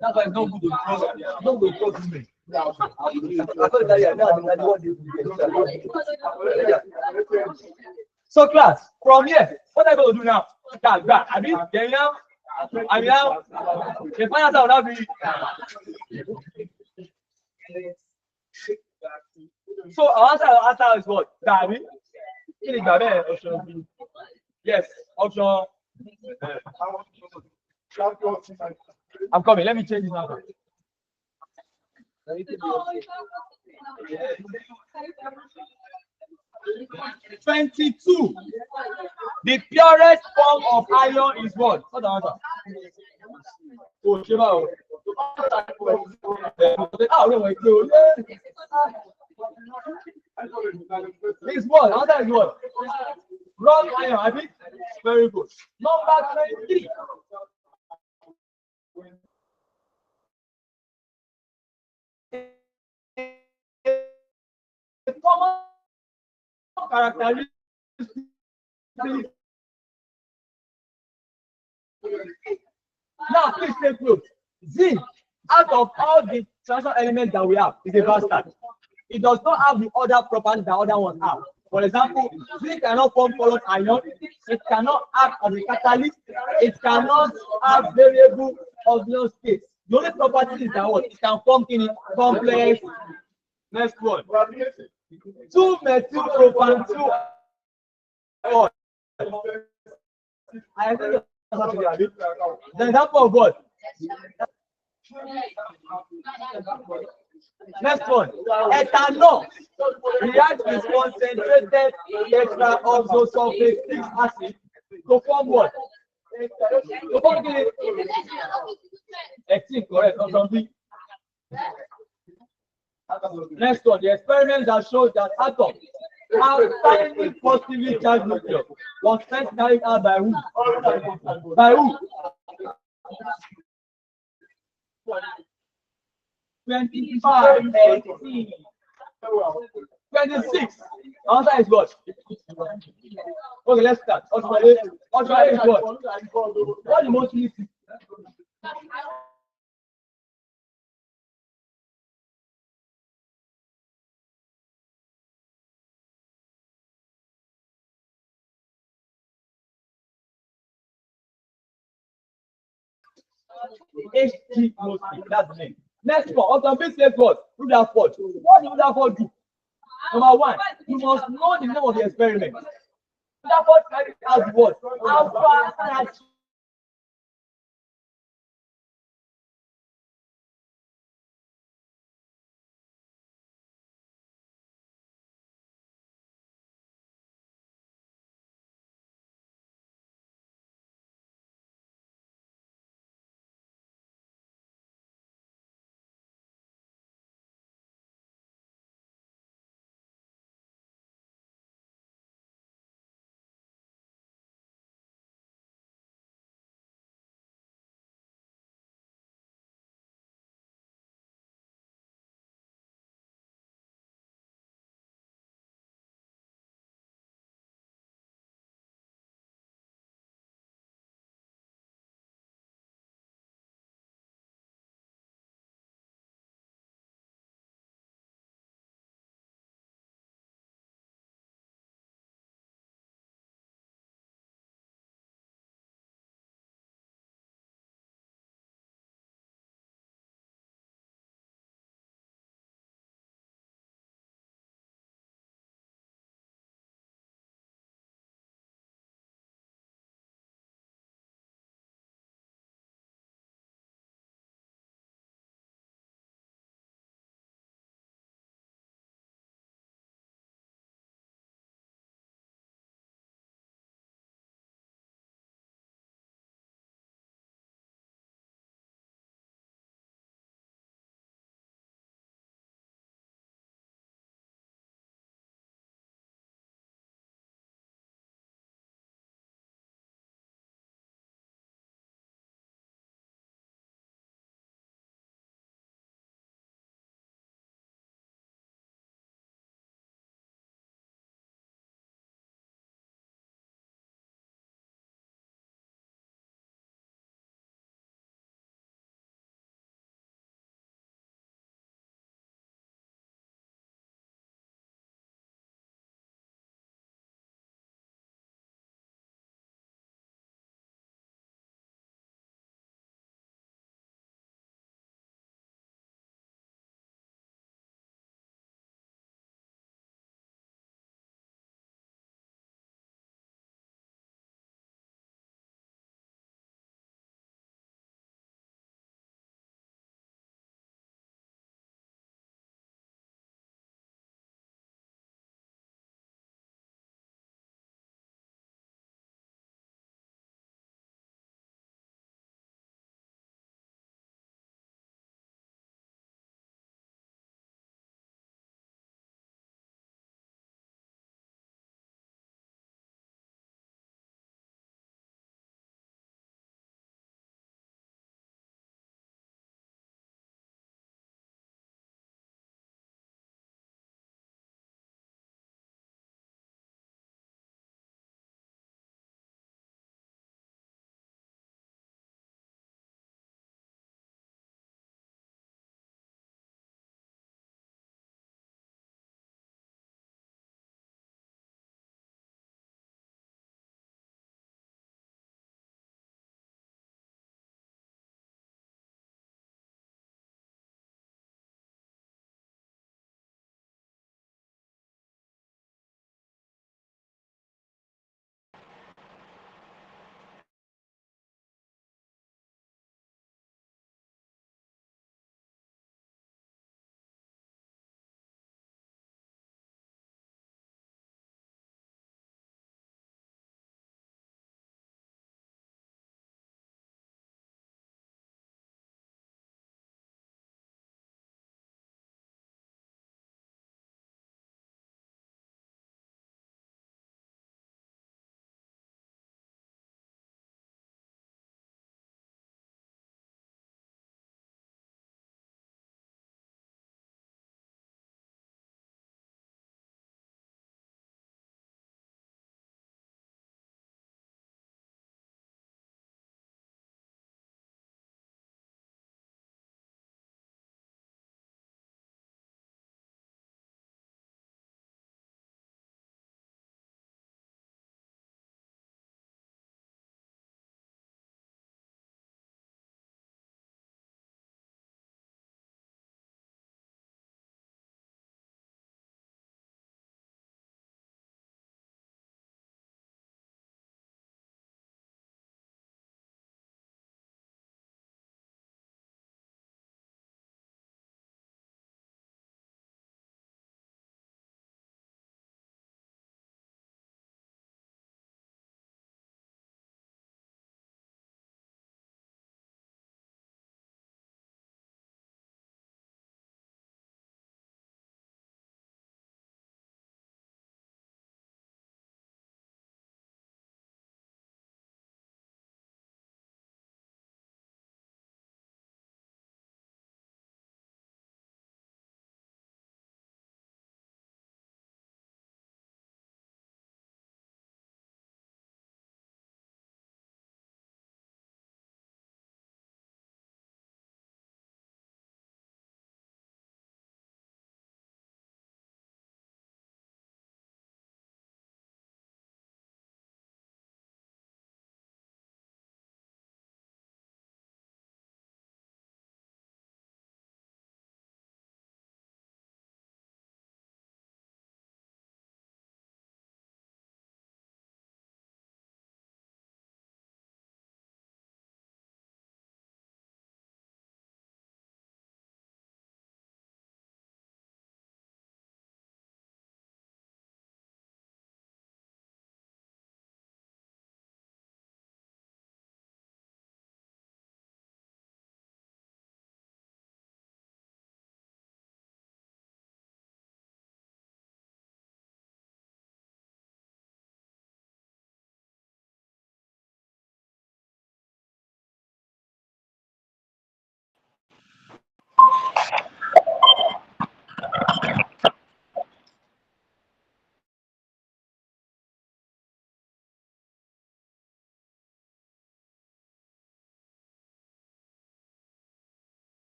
That's why it's not good to trust. Don't go trust me. So class, from here, what are you going to do now? I mean, now, the final answer will not be. So our answer is what? Dabi? Yes, option. I'm coming. Let me change this now. 22. The purest form of iron is what? What's the answer? Oh, Shiva. This one, answer is what? Wrong iron, I think. Very good. Number 23. The common characteristic. Now, please take note. Zinc, out of all the transition elements that we have, is a bastard. It does not have the other properties that other ones have. For example, zinc cannot form colored iron. It cannot act as a catalyst. It cannot have variable osmolar states. The only property is that what it can form in complex Next one. 2-methylpropane 2 oil. I think the example of what? Next one. Ethanol reacts with concentrated tetraoxosulfate 6 acid to form what? To form correct. From B. Next one. The experiment that shows that atoms have tiny positively charged nucleus was first carried out by who? By who? 25, 18, 26. Answer is what? Okay, let's start. Ultra is what? What the most easy? HG mostly. That's the name. Next one. Also, big says what? Rutherford. What did Rutherford do? Number one, you must know the name of the experiment. Rutherford carried out what? Alpha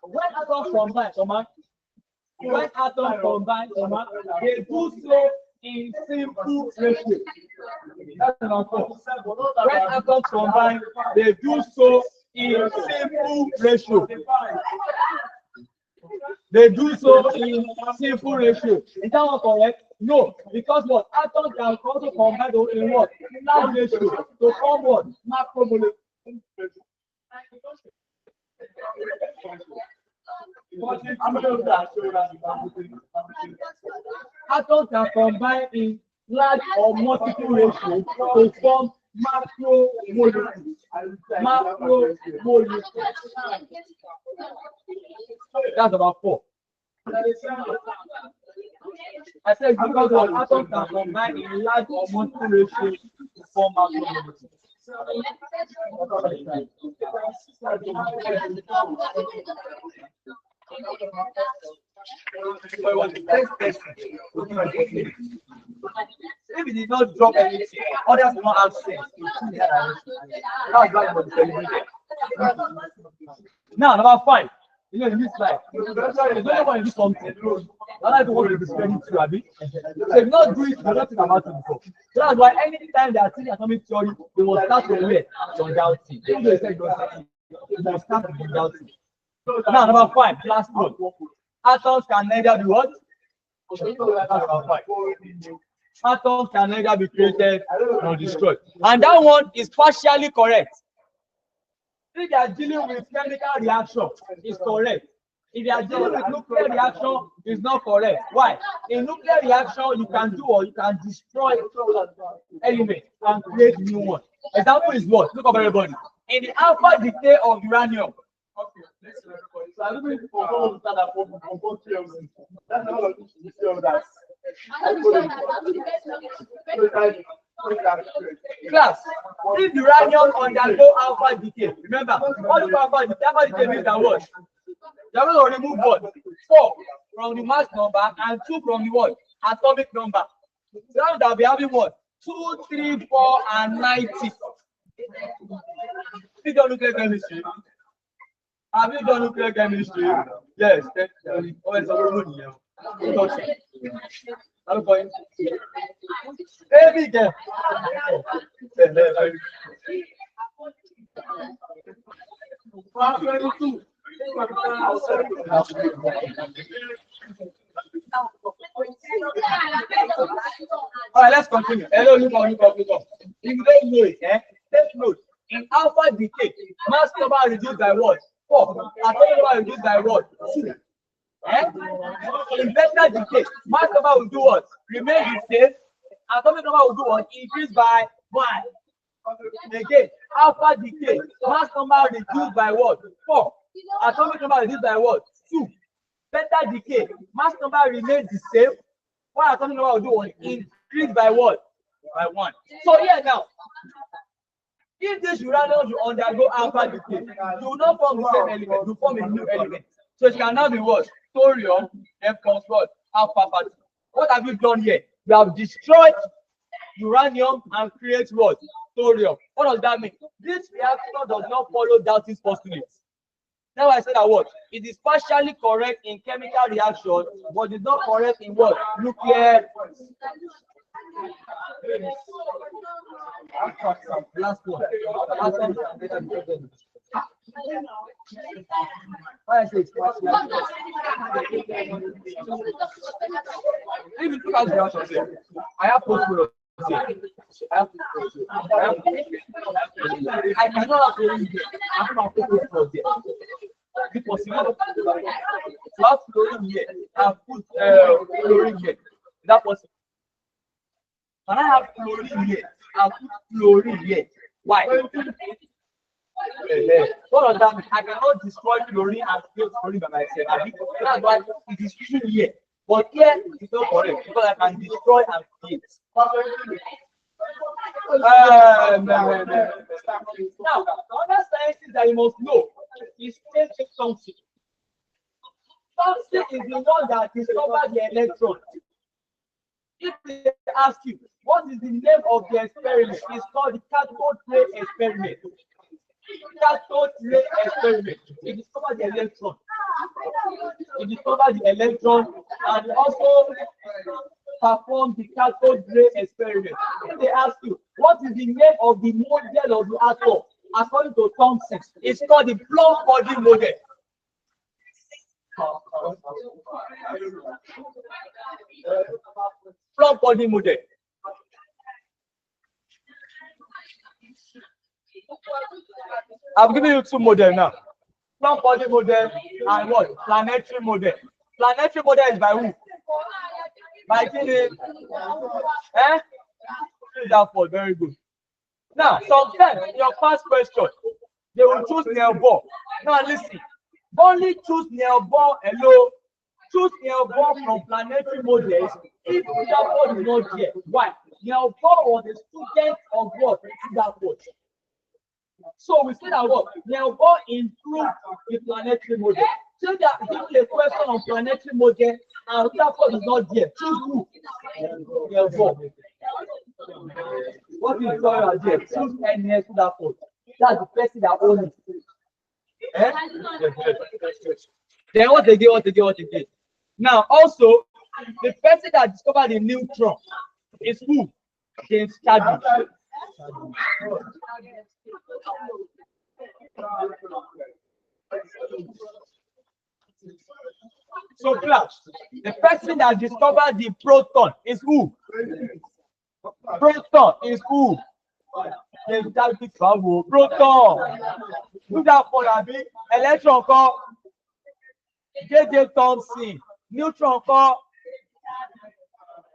When atoms combine, they do so in simple ratio. That's number 4. When atoms combine, they do so in simple ratio. They do so in simple ratio. Is that one correct? No, because what? Atoms can also combine in what? Large ratio to form what? Macromolecular. Atoms can combine in large or multiple ratio to form macromolecules. Macromolecules. That's about 4. I said because what atoms can combine in large or multiple ratio to form macromolecules. If it did not drop anything, others will not have sense. That's why we celebrated. Now, number 5. You know, in this slide, there's no one to do something. Other people want to discredit you, Abi. So if not do it, you're not thinking about it before. So that's why anytime they are teaching atomic theory, they will start from where? From doubting. Even though they said they will start from doubting. Now, number 5, last one. Atoms can neither be what? Atoms can neither be created nor destroyed. And that one is partially correct. If they are dealing with chemical reaction, it's correct. If you are dealing with nuclear reaction, it's not correct. Why? In nuclear reaction, you can do or you can destroy elements and create new ones. Example is what? Look up everybody. In the alpha decay of uranium. Class, if uranium undergo alpha decay, remember, what is alpha decay? Alpha decay means that what? You are going to remove what? 4 from the mass number and 2 from the what? Atomic number. So that will be having what? 2, 3, 4, and 90. Have you done nuclear chemistry? Have you done nuclear chemistry? Yes. I'm going. Every day. All right, let's continue. Hello, look on. If you don't know it, take note. In alpha decay, mass number reduced by what? 4. Atomic number reduced by what? 2. In beta decay, mass number will do what? Remain the same. Atomic number will do what? Increase by 1. Again, alpha decay, mass number reduced by what? 4. Atomic number reduced by what? 2. Beta decay, mass number remains the same. What atomic number will do what? Increase by what? By 1. So here now, if this uranium will undergo alpha decay, you will not form the same element, you form a new element. So it can now be what? Thorium, F plus what? Alpha party. What have you done here? You have destroyed uranium and create what? Thorium. What does that mean? This reaction does not follow Dalton's postulate. Now I said that what? It is partially correct in chemical reaction, but it's not correct in what? Nuclear. Last one. If you look at the reaction, I have postulate. I cannot have chlorine here. I have my postulate there. Because you have chlorine here, I put chlorine here. That possible. When I have chlorine here, I'll put chlorine here. Why? What does that mean? I cannot destroy chlorine and create chlorine by myself. That's why it is true here. But here it's not correct because I can destroy and create. Now, other sciences that you must know is something. Something is the one that discovers the electron. If they ask you, what is the name of the experiment? It's called the cathode ray experiment. Cathode ray experiment. It discovers the electron. he discovered the electron and he also performed the cathode ray experiment. If they ask you, what is the name of the model of the atom? According to Thomson, it's called the Plum body model. Plum body model. I've given you two models now. Plum body model and what? Planetary model. Planetary model is by who? By Kini. That for very good. Now, sometimes in your past question, they will choose Niels Bohr. Now listen, only choose Niels Bohr alone. Choose Niels Bohr from planetary models if Rutherford is not here. Why? Niels Bohr was a student of what? Rutherford. So we say that what? Niels Bohr improved the planetary model. So that if a question on planetary model and Rutherford is not here, choose who? Niels Bohr. What is the here? Choose NS Rutherford. That's the person that owns it. Eh? Then what again? Now also, the person that discovered the neutron is who? James Chadwick. So class, the person that discovered the proton is who? Proton is who? James Chadwick. Proton. Who that for Abi? Electron call J.J. Thomson. Neutron call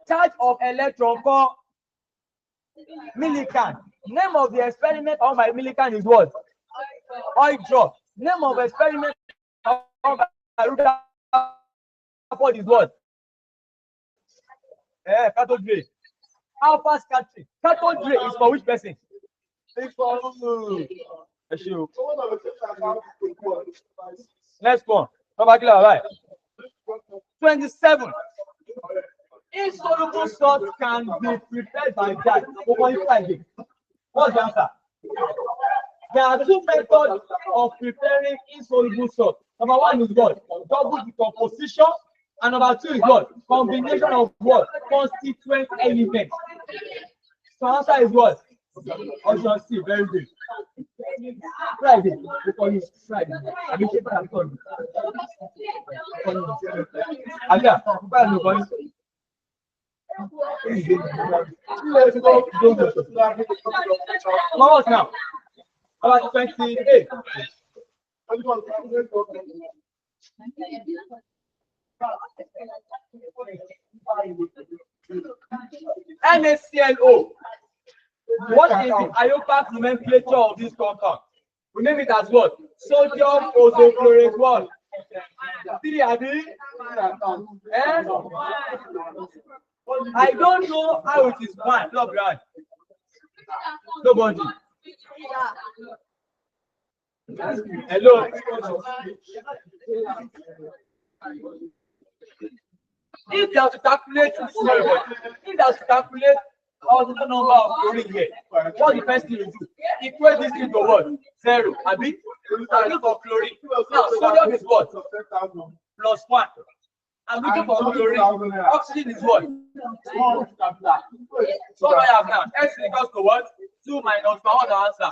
charge of electron call Millikan. Name of the experiment on by Millikan is what? Oil drop. Name of experiment on by Rutherford is what? Cathode ray. Alpha scattering. Cathode ray is for which person? It's for next one. Right. 27. Insoluble salts can be prepared by that. What's the answer? There are two methods of preparing insoluble salt. Number one is what? Double decomposition. And number two is what? Combination of what? Constituent elements. So answer is what? Option C. Very good. Friday. Before you Friday. I mean, people have done. What now? About 28. NaClO. What is the IUPAC nomenclature of this compound? We name it as what? Sodium isochlorate 1. 3 Abi? I don't know how it is one. Nobody. Hello. If they have to calculate all the number of chlorine here, what the first thing you do? Equate this into what? 0. Abi? Looking for chlorine. Now sodium is what? +1. I'm looking for chlorine. Oxygen is what? So I have now. X equals to what? 2 minus 1. What's the answer?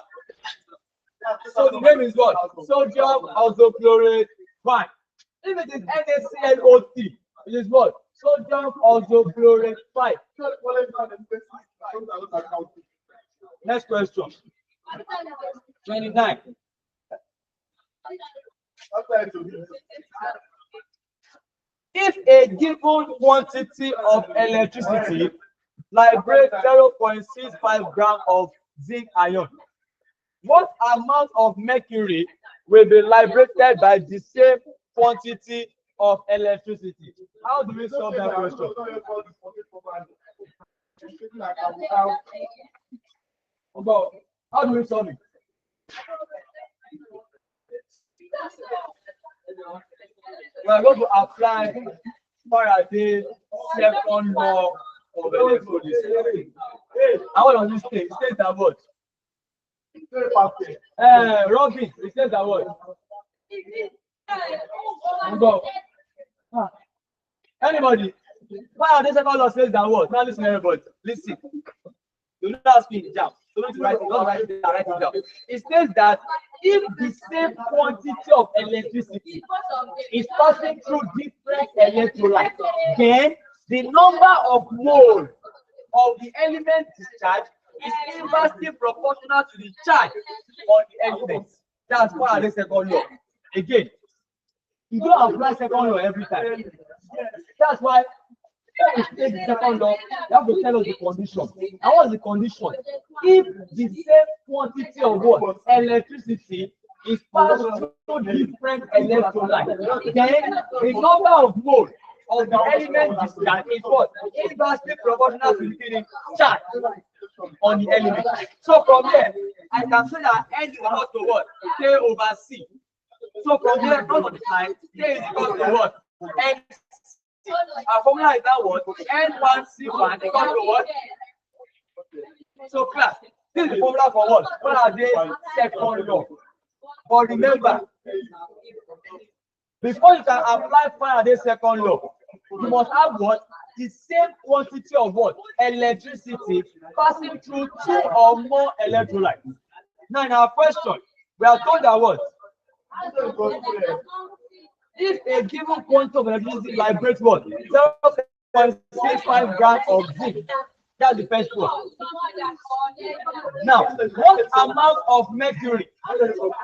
So the name is what? Sodium isochlorate 1. If it is NaClO3, it is what? Sodium isochlorate 5. Next question. 29. If a given quantity of electricity liberates 0.65 grams of zinc ion, what amount of mercury will be liberated by the same quantity of electricity? How do we solve that question? How do we solve it? We are going to apply Faraday's second law of electricity. How does this state? It says that what? Robin, it says that what? Anybody? Why this second law says that what? Now listen, everybody. Listen. Do not ask me down. Don't write it. Don't write it down. Write it down. It says that if the same quantity of electricity is passing through different electrolytes, then the number of moles of the element discharged is inversely proportional to the charge on the element. That's why I second law. Again, you don't apply second law every time. That's why when you take the second law, you have to tell us the condition. And what's the condition? If the same quantity of what? Electricity is passed through different electrolytes, then the number of moles of the element discharged is what? Inversely proportional to the charge on the element. So from there, I can say that N is equal to what? K over C. So from there, front of the side, K is equal to what? N. Our formula is that what? N1C1 equal to what? So class, this is the formula for what? What are they? Second law. But remember, before you can apply Faraday's second law, you must have what? The same quantity of what? Electricity passing through two or more electrolytes. Now in our question, we are told that what? If a given quantity of electricity vibrates what? 0.65 grams of zinc. That's the first one. Now, what amount of mercury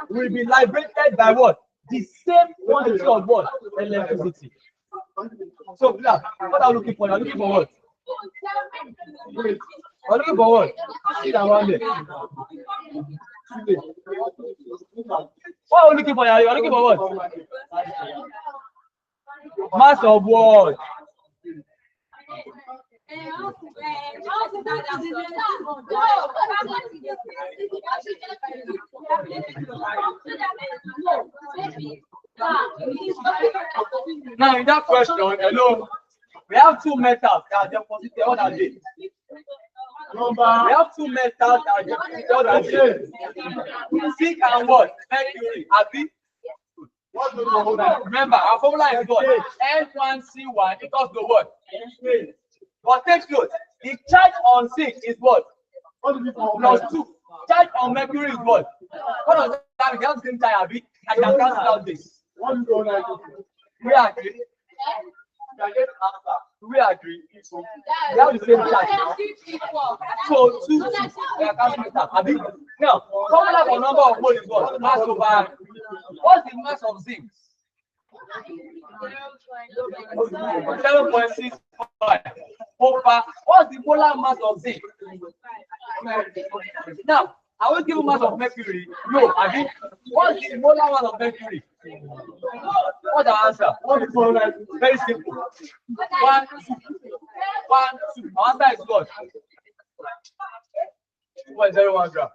will be liberated by what? The same quantity of what? Electricity. So, class, what are you looking for? You're looking for what? You're looking for what? See that one there. What are you looking for? You're looking for what? Mass of what? Now in that question, hello, we have two metals that are deposited. What are they? We have two metals that are deposited. What are they? Zinc and what? Mercury. Abi? Remember, our formula is what? N1C1 equals to what? But take note, the charge on zinc is what? Plus 2. Charge on mercury is what? What does that mean? That's the same time, Abi. I can cancel out this. We agree. We agree. We have the same charge. So 2, we are canceling that. Abi. Now, formula for number of moles is what? Mass over. What's the mass of zinc? 7.65 over. What's the molar mass of zinc? Now, I will give you mass of mercury. No, I mean, what's the molar mass of mercury? What's the answer? Very simple. 1, 2. 1, 2. Our answer is what? 1.01 gram.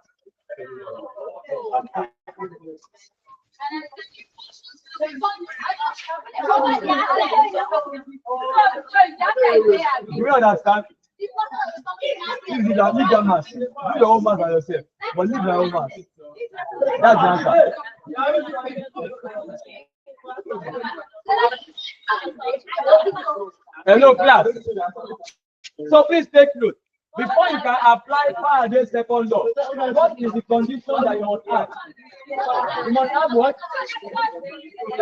You understand? Leave that mass. Do your own mass by yourself, but leave your own mass. That's the answer. Hello, class. So please take note. Before you can apply Faraday's second law, what is the condition that you must have? You must have what?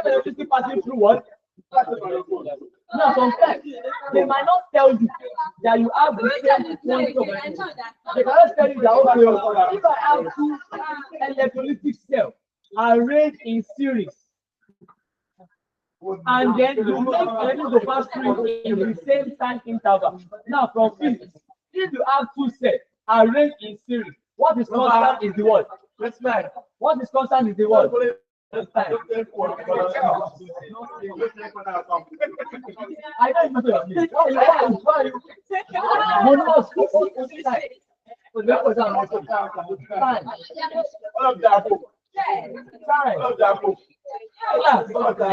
Electricity passing through what? Now, sometimes they might not tell you that you have the same quantity of electricity. They cannot tell you that if I have two electrolytic cells arranged in series, and then you make electricity to pass through in the same time interval. Now, from physics, if you have two sets arranged in series, what is constant is the what? What is constant is the what? I don't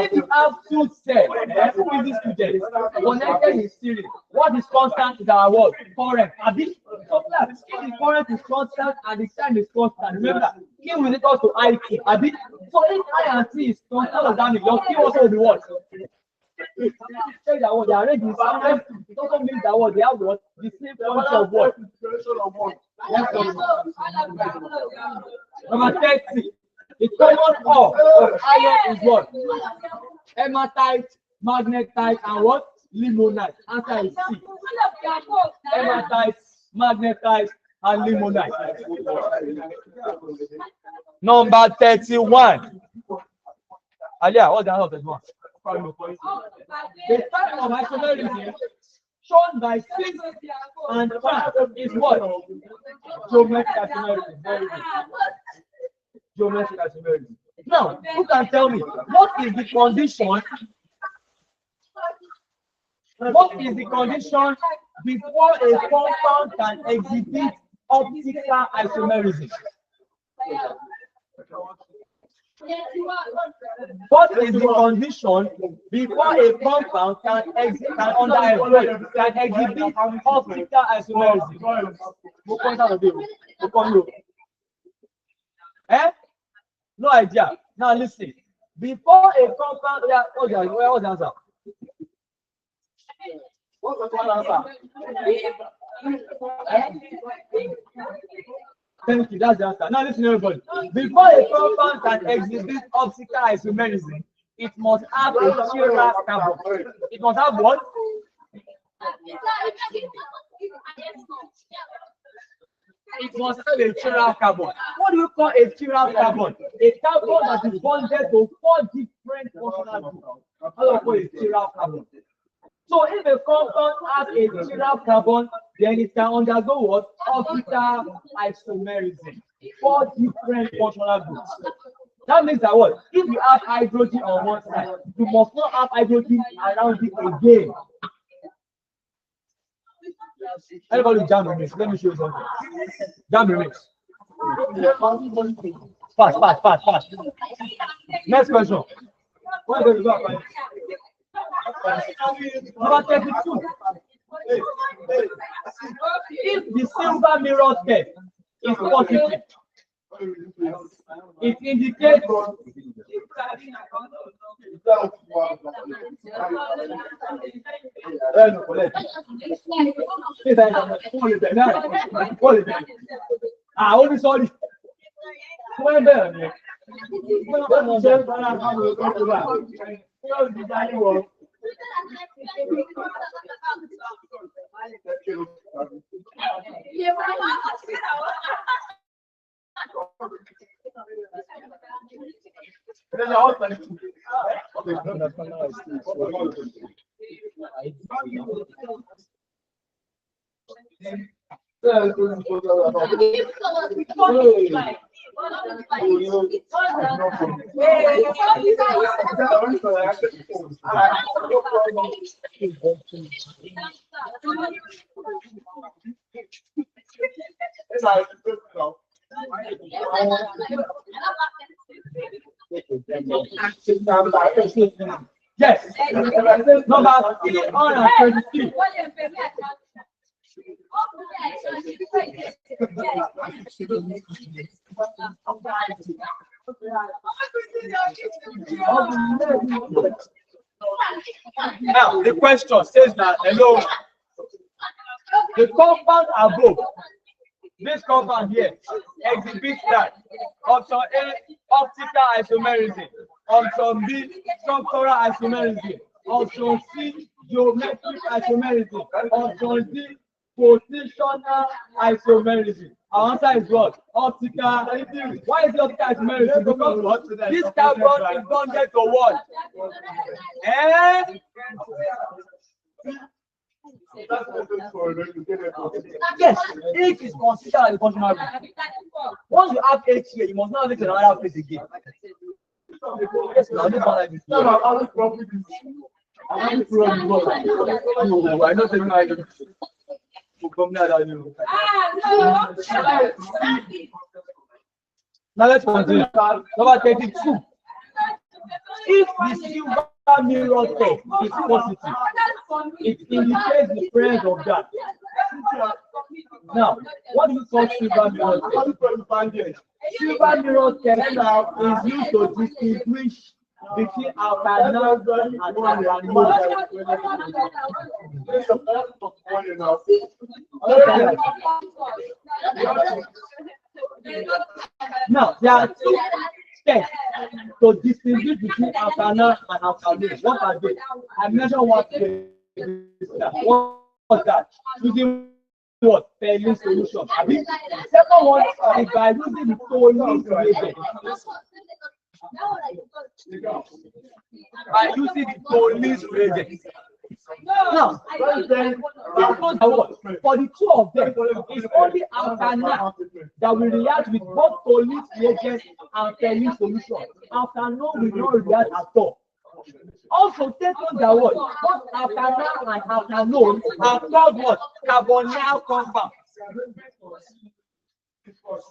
if you have two sets, physics students connected in series, what is constant is our what? Current. So class, if the current is constant and the time is constant, remember, Q is equal to IT. So if I and T is constant, that means your Q also will be what? Check that what they are arranged in sequence. It also means that what they have what the same quantity of what. Number 30. The common ore of iron is what? Hematite, magnetite, and what? Limonite. Answer is C. Hematite, magnetite, and limonite. Number 31. Alia, what's the answer of 31? The type of isomerism shown by 6 and 5 is what? Geometric isomerism. Very good. Geometric isomerism. Now, who can tell me what is the condition? What is the condition before a compound can exhibit optical isomerism? What is the condition before a compound can exhibit optical isomerism? Eh? No idea. Now listen. Before a compound, what's the answer? What's the answer? Thank you. That's the answer. Now listen, everybody. Before a compound can exhibit optical isomerism, it must have a chiral carbon. It must have what? It must have a chiral carbon. What do you call a chiral carbon? A carbon that is bonded to 4 different functional groups. How do you call a chiral carbon? So if a compound has a chiral carbon, then it can undergo what? Optical isomerism. 4 different functional groups. That means that what? If you have hydrogen on one side, you must not have hydrogen around it again. Everybody jam the mix. Let me show you something. Jam the mix. Fast. Next question. What is the number 32. If the silver mirror test is positive, it indicates only sorry. Yes. Number 323. Now the question says that hello, the compound above, this compound here exhibits that option A, optical isomerism, option B, structural isomerism, option C, geometric isomerism, option D, positional isomerism. Our answer is what? Optical. Why is it optical isomerism? Because this carbon is bonded to what? Yes, H is considered as a functional group. Once you have H here, you must not have it in another place again. Yes, now this one is I know taking I do. Now let's continue. Number 32. If the silver mirror test is positive, it indicates the presence of gas. Now, what do you call silver mirror test? Silver mirror test is used to distinguish between alkaline and Now, there are two steps to distinguish between alkaline and alkaline. What are they? I mentioned what was that? Using what? Perlin solution. Second one is by using the tolling reagent. By using the tolling reagent. Now, for the two of them, it's only alkaline that will react with both tolling reagent and perlin solution. Alkaline will not react at all. Also, take note that what both alkaline and alkanol are called what? Carbonyl compounds.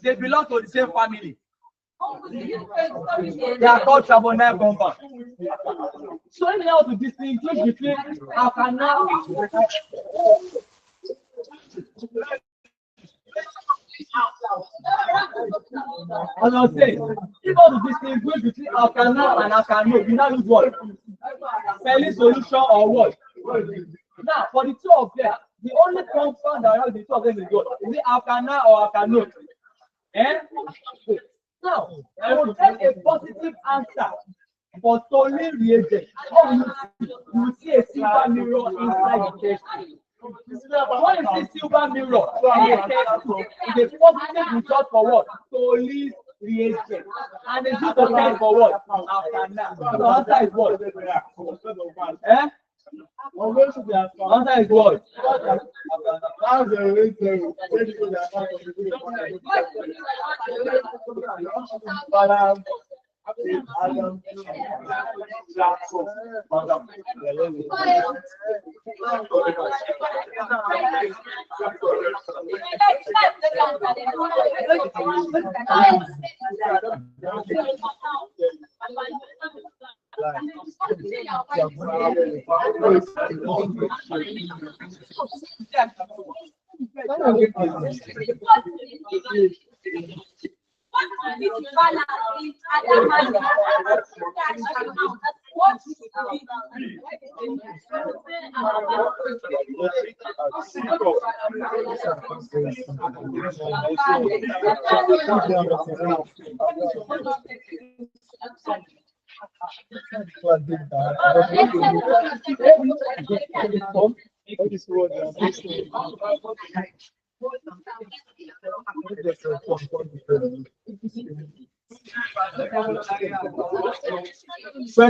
They belong to the same family. They are called carbonyl compounds. So if you have to distinguish between alkaline as I was saying, if you want to distinguish between alkaline and alkanol, you now use what? Perlin solution or what? Now, for the two of them, the only compound that has the two of them is what? Is it alkaline or alkanol? Now, I will take a positive answer for tolling reagent. You will see a silver mirror inside the test. What is the silver mirror? It's a positive result for what? Tolling reagent. And the use of time for what? The answer is what? Answer is what?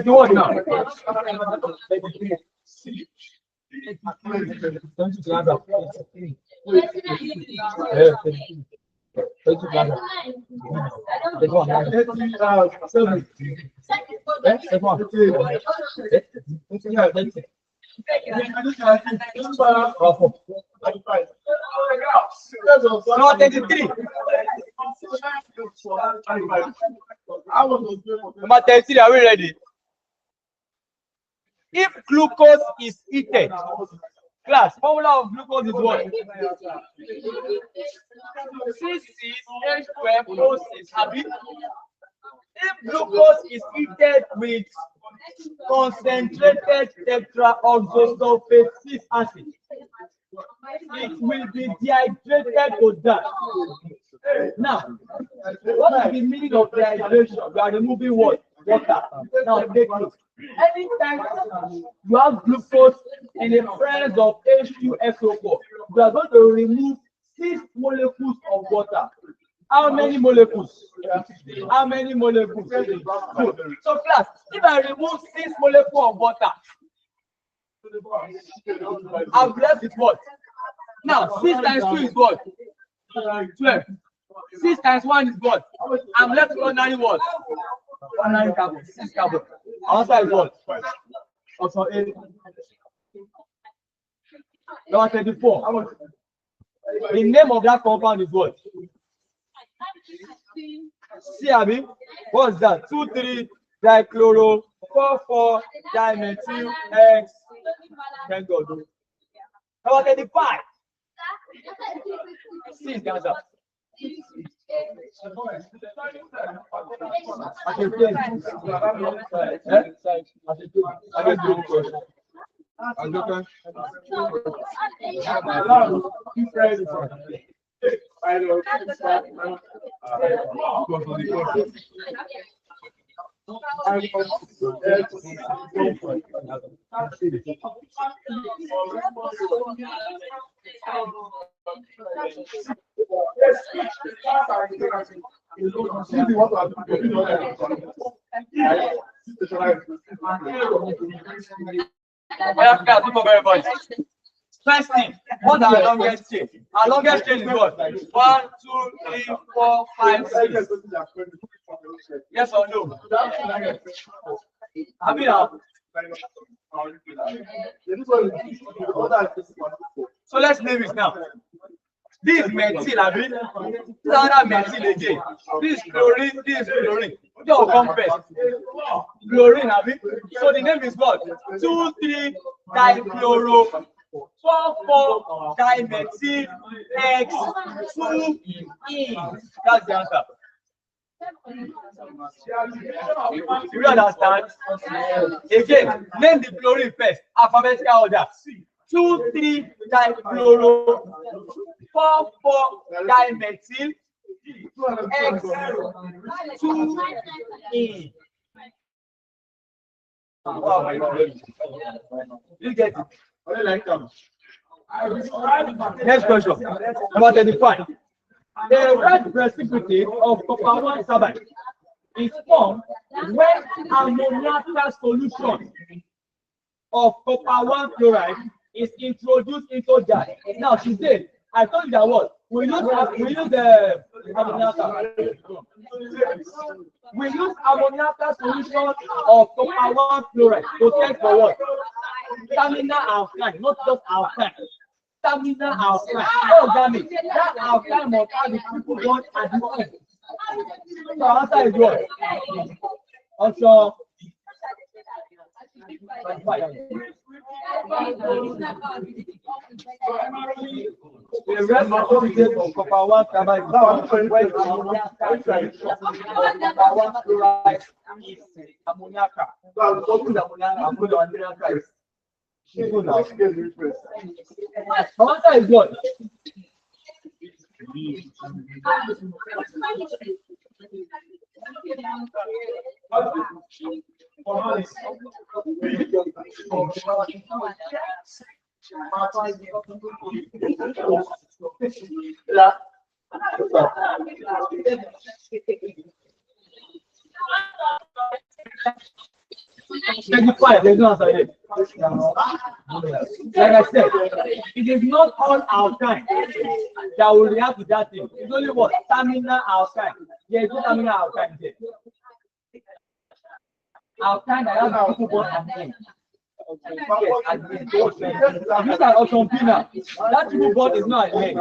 What now? No, 33. Number 33, are we ready? If glucose is heated, class, formula of glucose is what? C6H12O6. If glucose is heated with concentrated tetraoxosulfate 6 acid, it will be dehydrated to death. Now, what is the meaning of dehydration? You are removing what? Water. Now, take note. Anytime you have glucose in the presence of H2SO4, you are going to remove 6 molecules of water. How many molecules? How many molecules? So, class, if I remove 6 molecules of water, I'm left with what? Now, 6 times 2 is what? 12. 6 times 1 is what? I'm left with ordinary what? Ordinary carbon. 6 carbon. Answer is what? Also 8. Number 24. The name of that compound is what? See, Abi? What's that? 2,3 dichloro 4,4 dimethyl X. Thank God. Number 35. See, answer. First thing, what's our longest chain? Our longest chain is what? 1, 2, 3, 4, 5, 6. Yes or no? Have you now? So let's name it now. This is methyl, Abi. This is another methyl again. This is chlorine, this is chlorine. Which will come first? Chlorine, Abi. So the name is what? 2, 3 dichloro 4, 4 dimethyl X 2 E. That's the answer. You understand? Again, name the chlorine first. Alphabetical order. 2, 3 dichloro 4, 4 dimethyl X 2 E. You get it? Next question. Number 35. The red precipitate of copper 1 carbide is formed when ammoniacal solution of copper 1 chloride is introduced into that. Now today, I told you that what we use the ammoniacal. We use ammoniacal solution of copper 1 chloride to test for what? Terminal alkaline, not just alkaline. Terminal alkaline. Oh, damn it. That alkaline must have the triple bond at the end. So answer is what? Also. The rest of the copper 1 carbide is what? There's no answer here. Like I said, it is not all alkaline that will react to that thing. It's only what? Terminal alkaline. There is no terminal alkaline there. Alkaline that has a triple bond at the end. Look at Option B now. That triple bond is not at the end.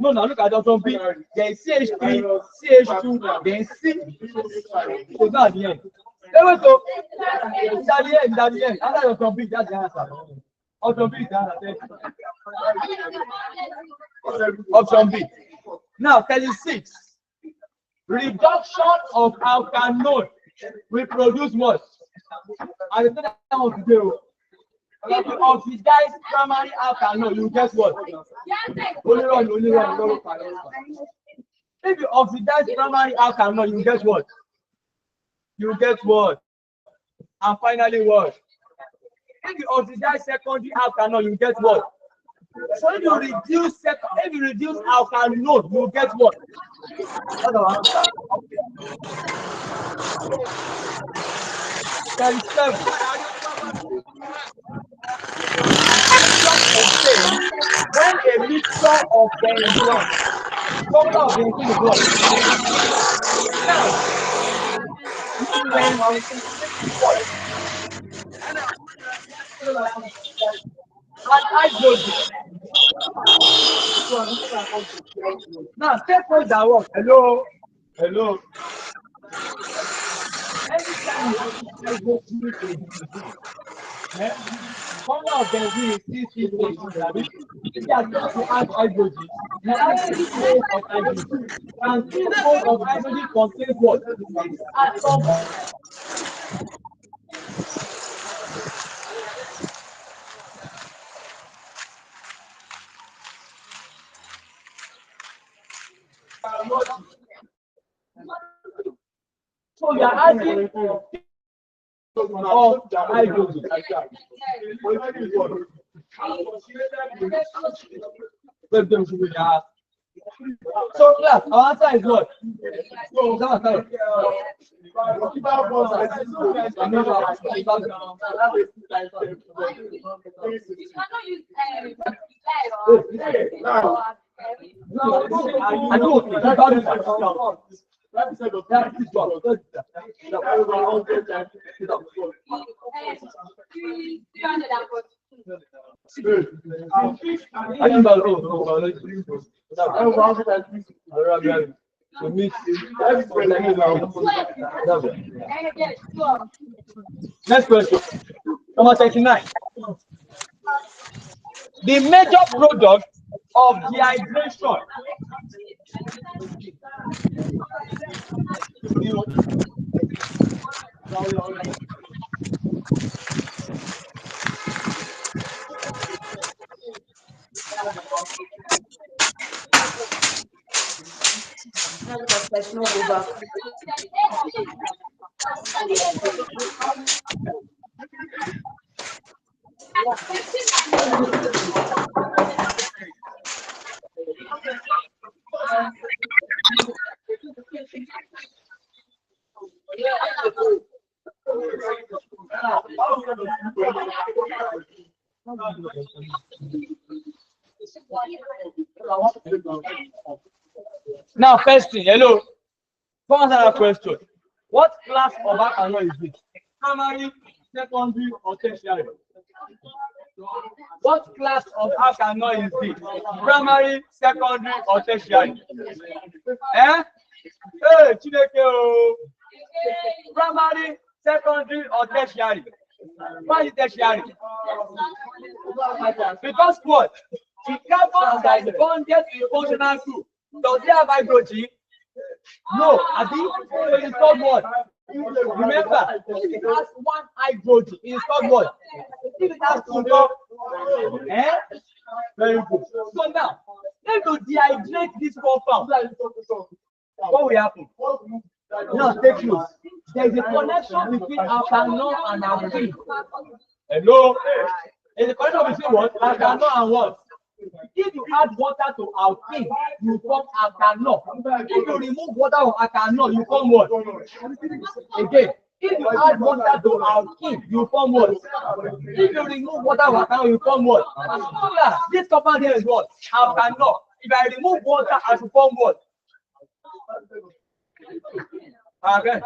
No, now look at Option B. There is CH3, CH2, then C. So not at the end. Let's go. It's at the end, at the end. After Option B, that's the answer. Option B is the answer. Option B. Now, 36. Reduction of alkanone will produce what? I think that one today. If you oxidize primary alkanone, you get what? Only run. If you oxidize primary alkanone, you get what? You get what? And finally what? If you oxidize secondary alkanone, you get what? So if you reduce alkanone, you get what? That's our answer. 37. When a mixture of benzene, formula of benzene is what? Now, step for that one. Hello. Anytime you Formula of benzene is C6H12. If you are going to add hydrogen, you add 6 moles of hydrogen. And 6 moles of hydrogen contains what? 6 atoms. So you are adding of hydrogen. So class, our answer is what? I know. Next question. Number 39. The major product of dehydration. Now, first thing, hello. Come answer that question. What class of alkanoid is this? Primary, secondary, or tertiary? What class of alkanoid is this? Primary, secondary, or tertiary? Eh? Hey, Chineke. Primary, secondary, or tertiary? Why is tertiary? Because what? The carbon that is bonded to a functional group, does it have hydrogen? No, I think it's called what? Remember, if it has one hydrogen, it's called what? If it has two, eh? Very good. So now, let us dehydrate this compound. What will happen? Now, take note. There is a connection between alkanol and alkene. Hello? There is a connection between what? Alkanol and what? If you add water to alkene, you form alkanol. If you remove water from alkanol, you form what? Again, if you add water to alkene, you form what? If you remove water from alkanol, you form what? This compound here is what? Alkanol. If I remove water, I should form what? Okay.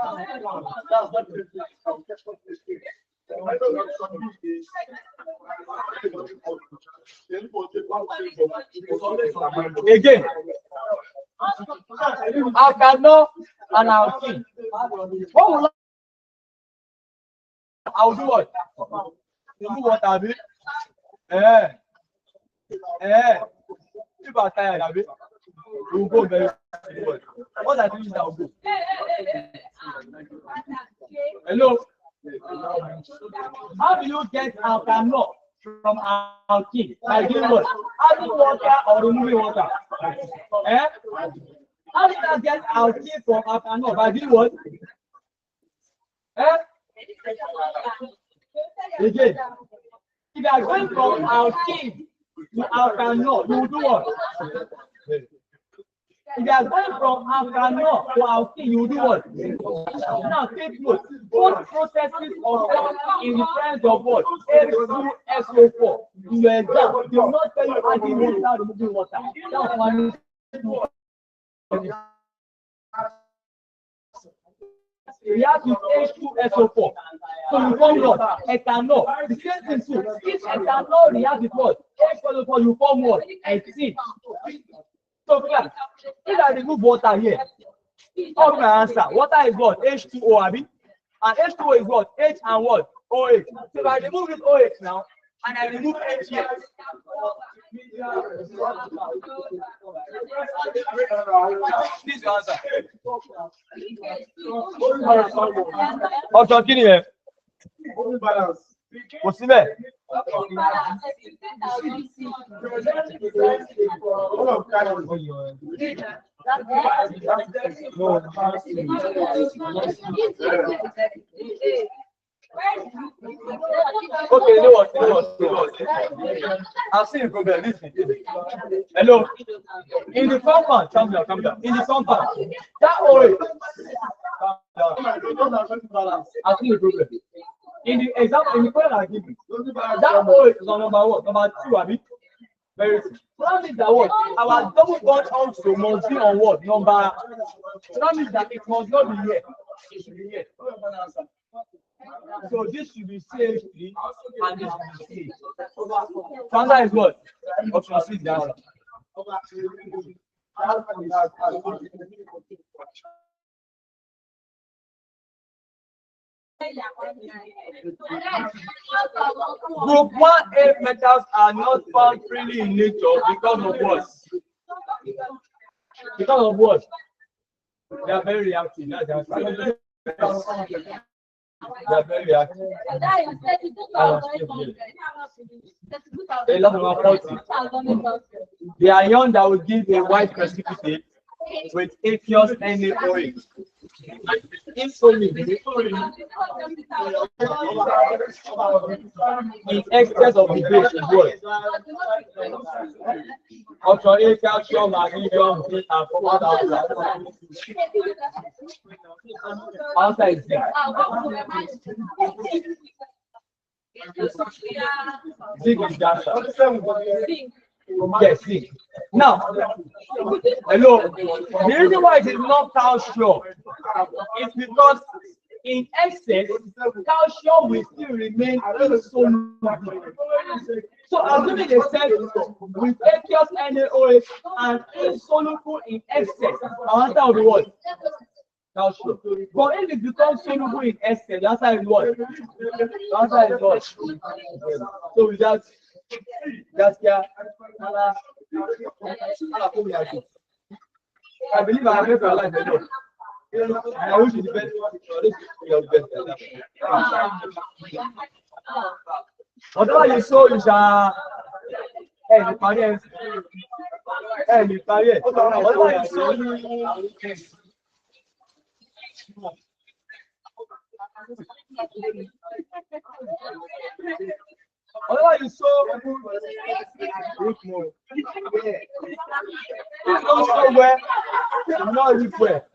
Again, alkanol and alkene. What will I'll do what? Remove what I mean? If I'm tired of it, we'll go very well. What I do is I'll go. Hello? How do you get alkanol from alkene? By doing what? Adding water or removing water? How do you get alkene from alkanol? By doing what? Again, if you are going from alkene to alkanol, you will do what? If you are going from alkanol to alkene, you will do what? Now take note. Both processes occur in the presence of what? H2SO4. In your exam, they will not tell you adding water, removing water. That's one. React with H2SO4. So you form what? Ethanol. The same thing too. If ethanol reacts with what? H2SO4, you form what? Ethene. So class, if I remove water here, all my answer. Water is what? H2O, Abi. And H2O is what? H and what? OH. So if I remove this OH now, and I remove HCl. This is the answer. Option kí ni ẹ? Kò síbẹ̀. Okay, you know what? I've seen a problem. Listen. Hello. In the compound, calm down. In the compound, that oil. I've seen a problem. In the example, in the question I give you, that oil is on number what? Number 2, I mean. Very good. So that means that what? Our double bond also must be on what? Number. So that means that it must not be here. It should be here. So this should be CH3 and this should be CH. So answer is what? Option C is the answer. Group 1A metals are not found freely in nature because of what? Because of what? They are very reactive. They are very reactive. The ion that will give a white precipitate with aqueous NaOH. In excess of the base is what? Option A, calcium, magnesium, zinc, and phosphorus. Answer is zinc. Zinc is the answer. Yes, zinc. Now, hello. The reason why it is not calcium is because in excess, calcium will still remain insoluble. So, assuming a cell with aqueous NaOH and insoluble in excess, our answer will be what? Calcium. But if it becomes soluble in excess, the answer is what? The answer is what? So, with that, that's here. I believe I have made my life enough. I wish you the best. Whatever you sow, you shall. Whatever you sow, Otherwise, you so root more. You don't so well, you not root well.